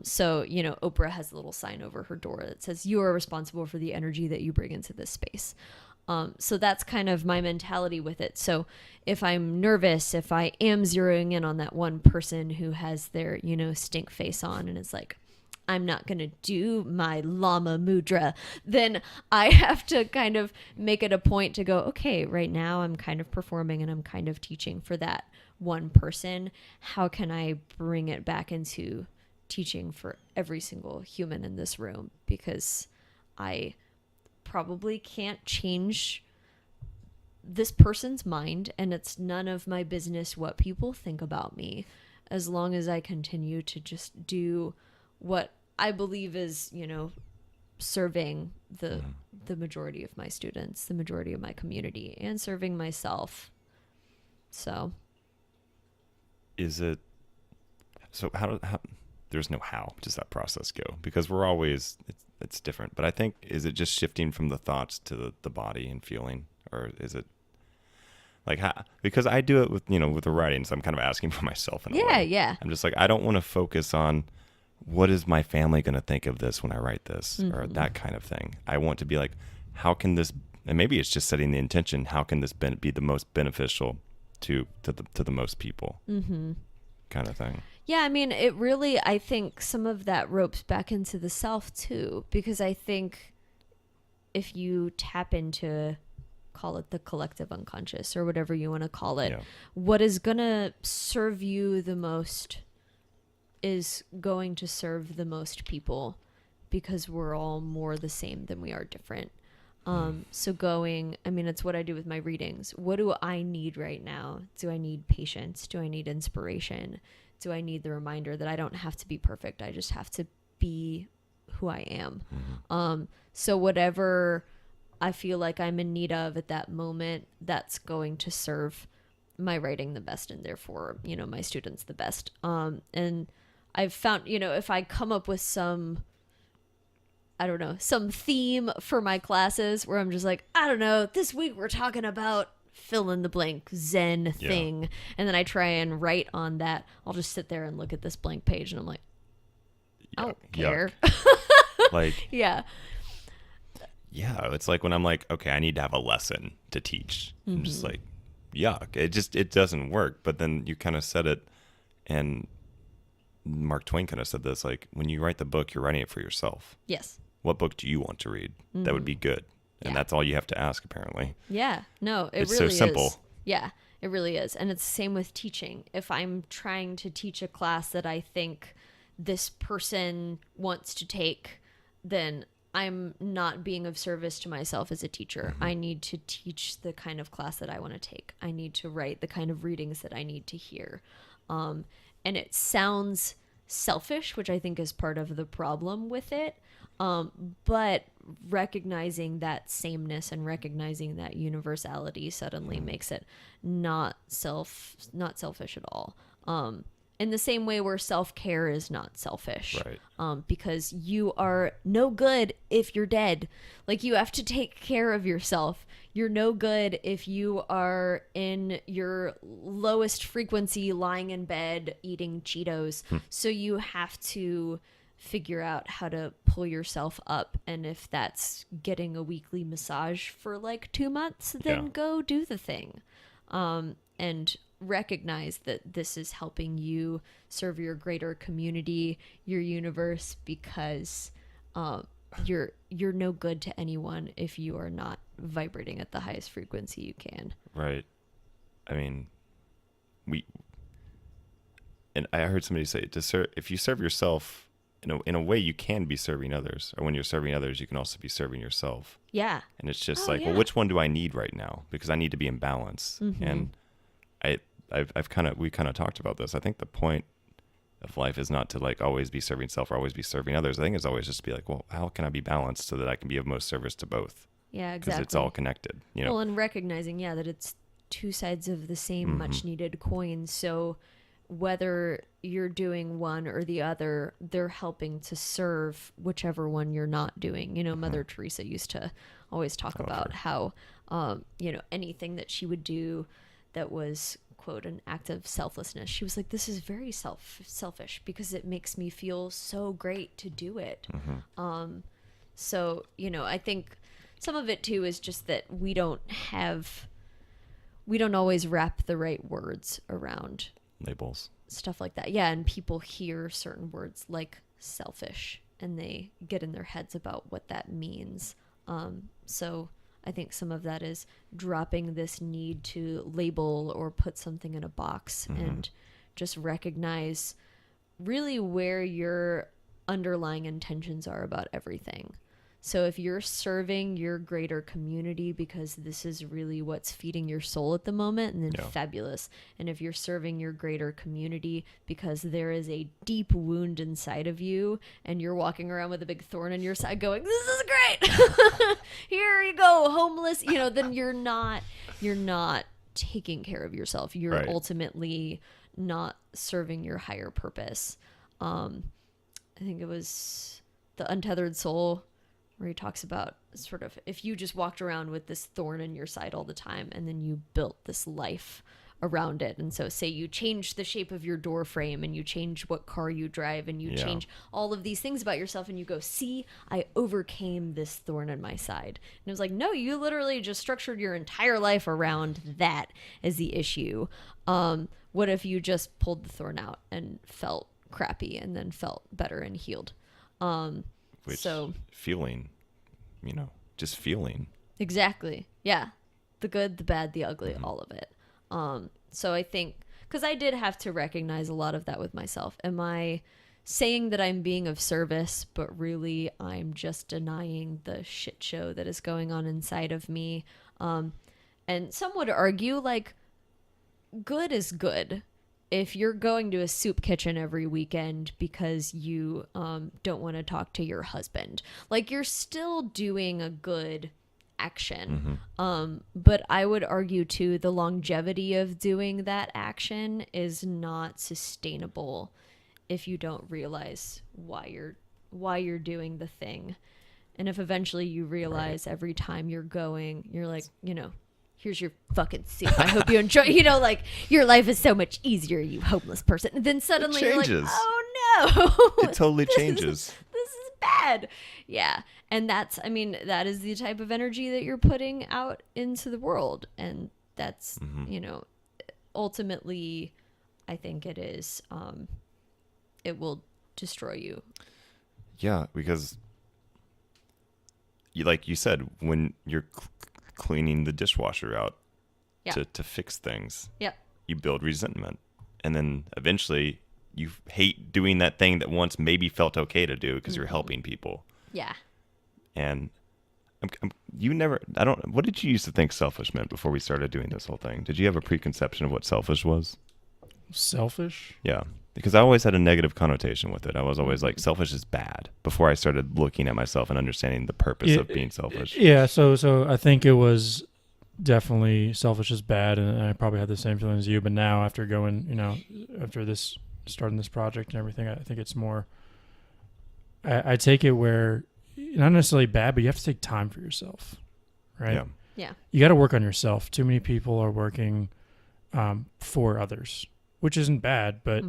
So, you know, Oprah has a little sign over her door that says, you are responsible for the energy that you bring into this space. So that's kind of my mentality with it. So if I'm nervous, if I am zeroing in on that one person who has their, you know, stink face on and is like, I'm not going to do my Lama Mudra, then I have to kind of make it a point to go, okay, right now I'm kind of performing and I'm kind of teaching for that one person. How can I bring it back into teaching for every single human in this room? Because I probably can't change this person's mind, and it's none of my business what people think about me, as long as I continue to just do what I believe is, you know, serving the majority of my students, the majority of my community, and serving myself. So Is it so how there's no how does that process go? Because we're always it's different, but I think, is it just shifting from the thoughts to the body and feeling, or is it like how? Because I do it with, you know, with the writing, so I'm kind of asking for myself in a way. Yeah. I'm just like, I don't want to focus on what is my family going to think of this when I write this, or that kind of thing. I want to be like, how can this, and maybe it's just setting the intention, how can this be the most beneficial to the most people, kind of thing. Yeah, I mean, it really, I think some of that ropes back into the self too, because I think if you tap into, call it the collective unconscious or whatever you want to call it, what is going to serve you the most is going to serve the most people, because we're all more the same than we are different. So going, I mean, it's what I do with my readings. What do I need right now? Do I need patience? Do I need inspiration? Do I need the reminder that I don't have to be perfect? I just have to be who I am. So whatever I feel like I'm in need of at that moment, that's going to serve my writing the best, and therefore, you know, my students the best. And I've found, you know, if I come up with some, I don't know, some theme for my classes where I'm just like, I don't know, this week we're talking about fill in the blank Zen thing. And then I try and write on that. I'll just sit there and look at this blank page and I'm like, I don't care. Like, Yeah, it's like when I'm like, okay, I need to have a lesson to teach. I'm just like, yuck. It doesn't work. But then you kind of said it, and Mark Twain kind of said this, like, when you write the book, you're writing it for yourself. Yes. What book do you want to read that would be good? And that's all you have to ask, apparently. Yeah. No, It's really so simple. is. Yeah, it really is. And it's the same with teaching. If I'm trying to teach a class that I think this person wants to take, then I'm not being of service to myself as a teacher. I need to teach the kind of class that I want to take. I need to write the kind of readings that I need to hear. And it sounds selfish, which I think is part of the problem with it. But recognizing that sameness and recognizing that universality suddenly makes it not selfish at all. In the same way where self-care is not selfish. Right. Because you are no good if you're dead. Like, you have to take care of yourself. You're no good if you are in your lowest frequency lying in bed eating Cheetos. So you have to figure out how to pull yourself up. And if that's getting a weekly massage for like 2 months, then go do the thing. And recognize that this is helping you serve your greater community, your universe, because you're no good to anyone if you are not vibrating at the highest frequency you can. Right. I mean, and I heard somebody say, if you serve yourself in a way you can be serving others, or when you're serving others, you can also be serving yourself. Yeah. And it's just Oh, well, which one do I need right now? Because I need to be in balance. And we kind of talked about this. I think the point of life is not to like always be serving self or always be serving others. I think it's always just to be like, well, how can I be balanced so that I can be of most service to both? Yeah, Because exactly. it's all connected, you know? Well, and recognizing, that it's two sides of the same much needed coin. So whether you're doing one or the other, they're helping to serve whichever one you're not doing. Mother Teresa used to always talk about how, anything that she would do that was, quote, an act of selflessness. She was like, this is very selfish because it makes me feel so great to do it. So, I think some of it too is just that we don't always wrap the right words around Labels. stuff like that. Yeah. And people hear certain words like selfish and they get in their heads about what that means. So I think some of that is dropping this need to label or put something in a box and just recognize really where your underlying intentions are about everything. So if you're serving your greater community because this is really what's feeding your soul at the moment, and then fabulous. And if you're serving your greater community because there is a deep wound inside of you and you're walking around with a big thorn in your side going, this is great. Here you go, homeless, then you're not taking care of yourself. You're ultimately not serving your higher purpose. I think it was The Untethered Soul, where he talks about sort of if you just walked around with this thorn in your side all the time and then you built this life around it. And so say you change the shape of your door frame and you change what car you drive and you change all of these things about yourself and you go, see, I overcame this thorn in my side. And it was like, no, you literally just structured your entire life around that as the issue. What if you just pulled the thorn out and felt crappy and then felt better and healed? Feeling, just feeling. Exactly. Yeah. The good, the bad, the ugly, all of it. So I think, because I did have to recognize a lot of that with myself. Am I saying that I'm being of service, but really I'm just denying the shit show that is going on inside of me? And some would argue, like, good is good. If you're going to a soup kitchen every weekend because you don't want to talk to your husband, like, you're still doing a good action. But I would argue too, the longevity of doing that action is not sustainable if you don't realize why you're doing the thing. And if eventually you realize every time you're going, you're like, here's your fucking soup. I hope you enjoy, like, your life is so much easier, you homeless person. And then suddenly you're like, oh no. It totally changes. This is bad. Yeah. And that is the type of energy that you're putting out into the world. And that's, ultimately, I think it is, it will destroy you. Yeah, because like you said, when you're cleaning the dishwasher out to fix things, you build resentment. And then eventually you hate doing that thing that once maybe felt okay to do because you're helping people. Yeah. And what did you used to think selfish meant before we started doing this whole thing? Did you have a preconception of what selfish was? Selfish? Yeah. Because I always had a negative connotation with it. I was always like, selfish is bad, before I started looking at myself and understanding the purpose of being selfish. Yeah, so I think it was definitely selfish is bad, and I probably had the same feeling as you. But now, after starting this project and everything, I think it's more, I take it where, not necessarily bad, but you have to take time for yourself, right? Yeah. You got to work on yourself. Too many people are working for others, which isn't bad, but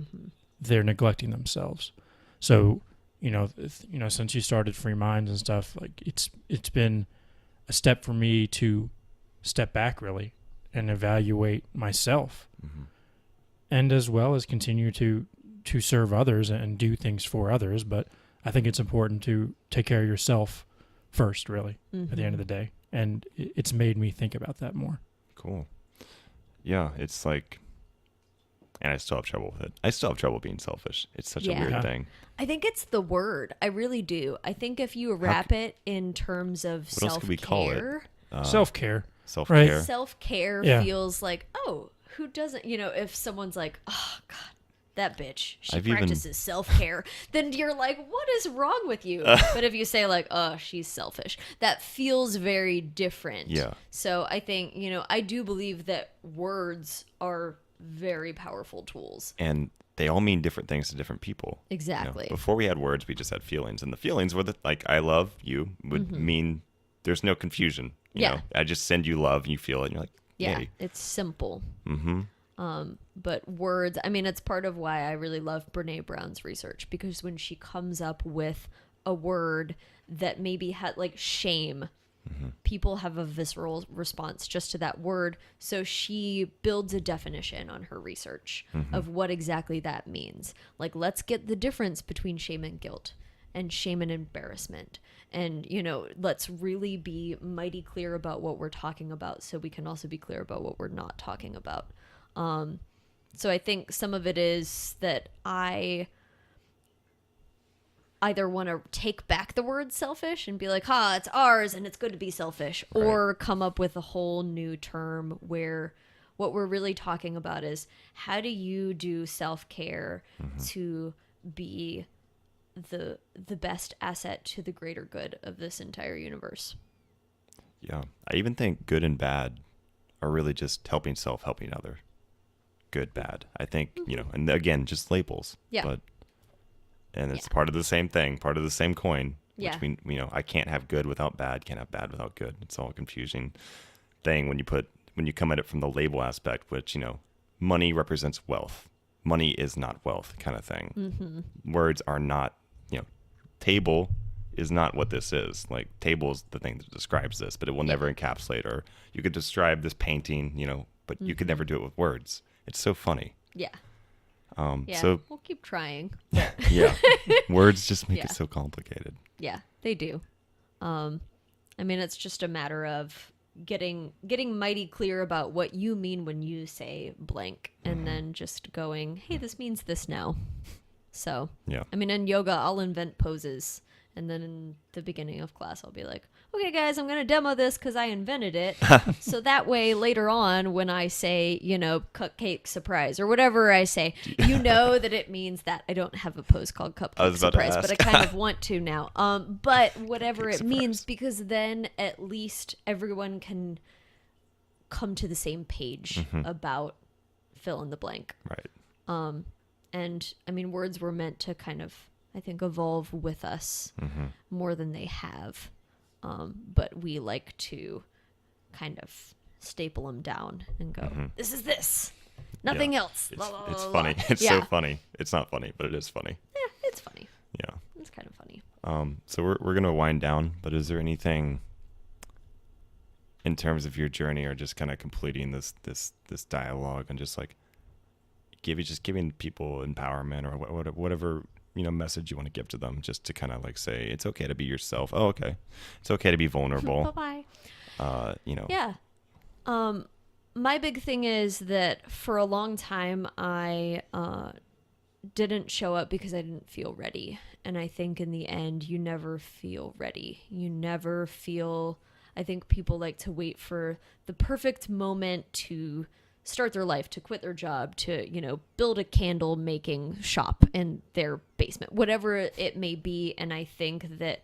they're neglecting themselves. So, since you started Free Minds and stuff, like, it's been a step for me to step back really and evaluate myself, and as well as continue to serve others and do things for others. But I think it's important to take care of yourself first, really, at the end of the day. And it's made me think about that more. Cool. Yeah, it's like, And I still have trouble with it. I still have trouble being selfish. It's such a Yeah. weird Yeah. thing. I think it's the word. I really do. I think if you wrap it in terms of What else could we call it? self-care, Self-care. Self-care. self-care Yeah. feels like, oh, who doesn't, if someone's like, oh, God, that bitch, she I've even- practices self-care, then you're like, what is wrong with you? But if you say like, oh, she's selfish, that feels very different. Yeah. So I think, I do believe that words are very powerful tools. And they all mean different things to different people. Exactly. Before we had words, we just had feelings. And the feelings were like, I love you would mean there's no confusion. You Yeah. know? I just send you love and you feel it and you're like, Yeah, yay. it's simple. Mm-hmm. But words, I mean, it's part of why I really love Brene Brown's research, because when she comes up with a word that maybe had like shame, people have a visceral response just to that word. So she builds a definition on her research of what exactly that means. Like, let's get the difference between shame and guilt and shame and embarrassment. And, let's really be mighty clear about what we're talking about so we can also be clear about what we're not talking about. So I think some of it is that I either want to take back the word selfish and be like, it's ours and it's good to be selfish, or come up with a whole new term where what we're really talking about is how do you do self-care to be the best asset to the greater good of this entire universe. Yeah. I even think good and bad are really just helping self, helping other. Good, bad. I think, and again, just labels. Yeah. And it's part of the same thing, part of the same coin. Yeah. Which I can't have good without bad, can't have bad without good. It's all a confusing thing when you come at it from the label aspect, which, money represents wealth. Money is not wealth kind of thing. Mm-hmm. Words are not, table is not what this is. Like, table is the thing that describes this, but it will never encapsulate, or you could describe this painting, but you could never do it with words. It's so funny. Yeah. Yeah. So We'll keep trying. yeah, words just make Yeah. it so complicated. Yeah, they do. I mean, it's just a matter of getting mighty clear about what you mean when you say blank, and then just going, hey, this means this now. So, Yeah. I mean, in yoga, I'll invent poses, and then in the beginning of class, I'll be like, okay, guys, I'm going to demo this because I invented it. So that way, later on, when I say, cupcake surprise or whatever I say, that it means that. I don't have a pose called I cupcake was about to surprise, but I ask. kind of want to now. But whatever Cupcake it means, surprise. because then at least everyone can come to the same page about fill in the blank. Right. And I mean, words were meant to kind of, I think, evolve with us more than they have. But we like to kind of staple them down and go, this is this, nothing Yeah. else. It's, La, la, it's la, la. funny. It's Yeah. so funny. It's not funny, but it is funny. Yeah, it's funny. Yeah. It's kind of funny. So we're gonna wind down, but is there anything in terms of your journey, or just kind of completing this dialogue, and just like giving people empowerment, or whatever message you want to give to them, just to kind of like say it's okay to be yourself. Oh, okay, it's okay to be vulnerable. Bye-bye. Yeah. My big thing is that for a long time I didn't show up because I didn't feel ready. And I think in the end, you never feel ready. I think people like to wait for the perfect moment to start their life, to quit their job, to, build a candle making shop in their basement, whatever it may be. And I think that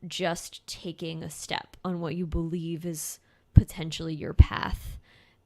just taking a step on what you believe is potentially your path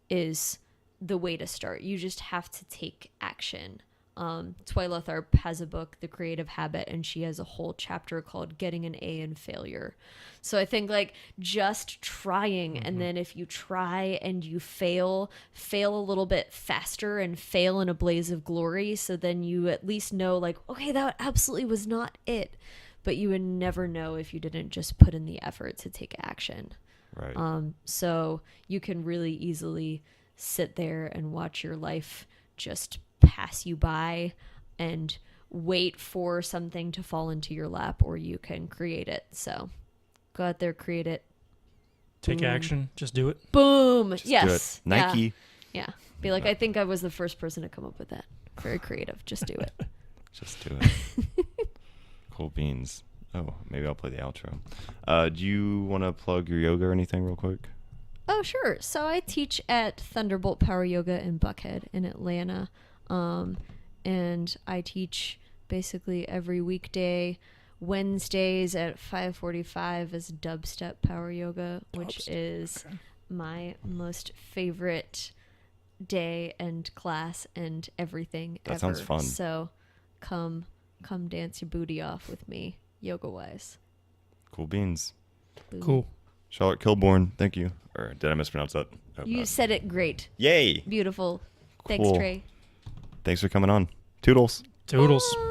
is the way to start. You just have to take action. Twyla Tharp has a book, The Creative Habit, and she has a whole chapter called Getting an A in Failure. So I think like just trying, and then if you try and you fail a little bit faster and fail in a blaze of glory, so then you at least know like, okay, that absolutely was not it. But you would never know if you didn't just put in the effort to take action. Right. So you can really easily sit there and watch your life just pass you by and wait for something to fall into your lap, or you can create it. So go out there, create it. Take Boom. action. Just do it. Boom. Just do Yes. it. Nike. Yeah. Be like, I think I was the first person to come up with that. Very creative. Just do it. Just do it. Cool beans. Oh, maybe I'll play the outro. Do you want to plug your yoga or anything real quick? Oh, sure. So I teach at Thunderbolt Power Yoga in Buckhead in Atlanta. And I teach basically every weekday. Wednesdays at 5:45 is Dubstep Power Yoga, which is my most favorite day and class and everything ever. That sounds fun. So come dance your booty off with me, yoga-wise. Cool beans. Boom. Cool. Charlotte Kilbourn, thank you. Or did I mispronounce that? Oh, You said it great. Yay! Beautiful. Thanks, Cool. Trey. Thanks for coming on. Toodles. Toodles. Bye.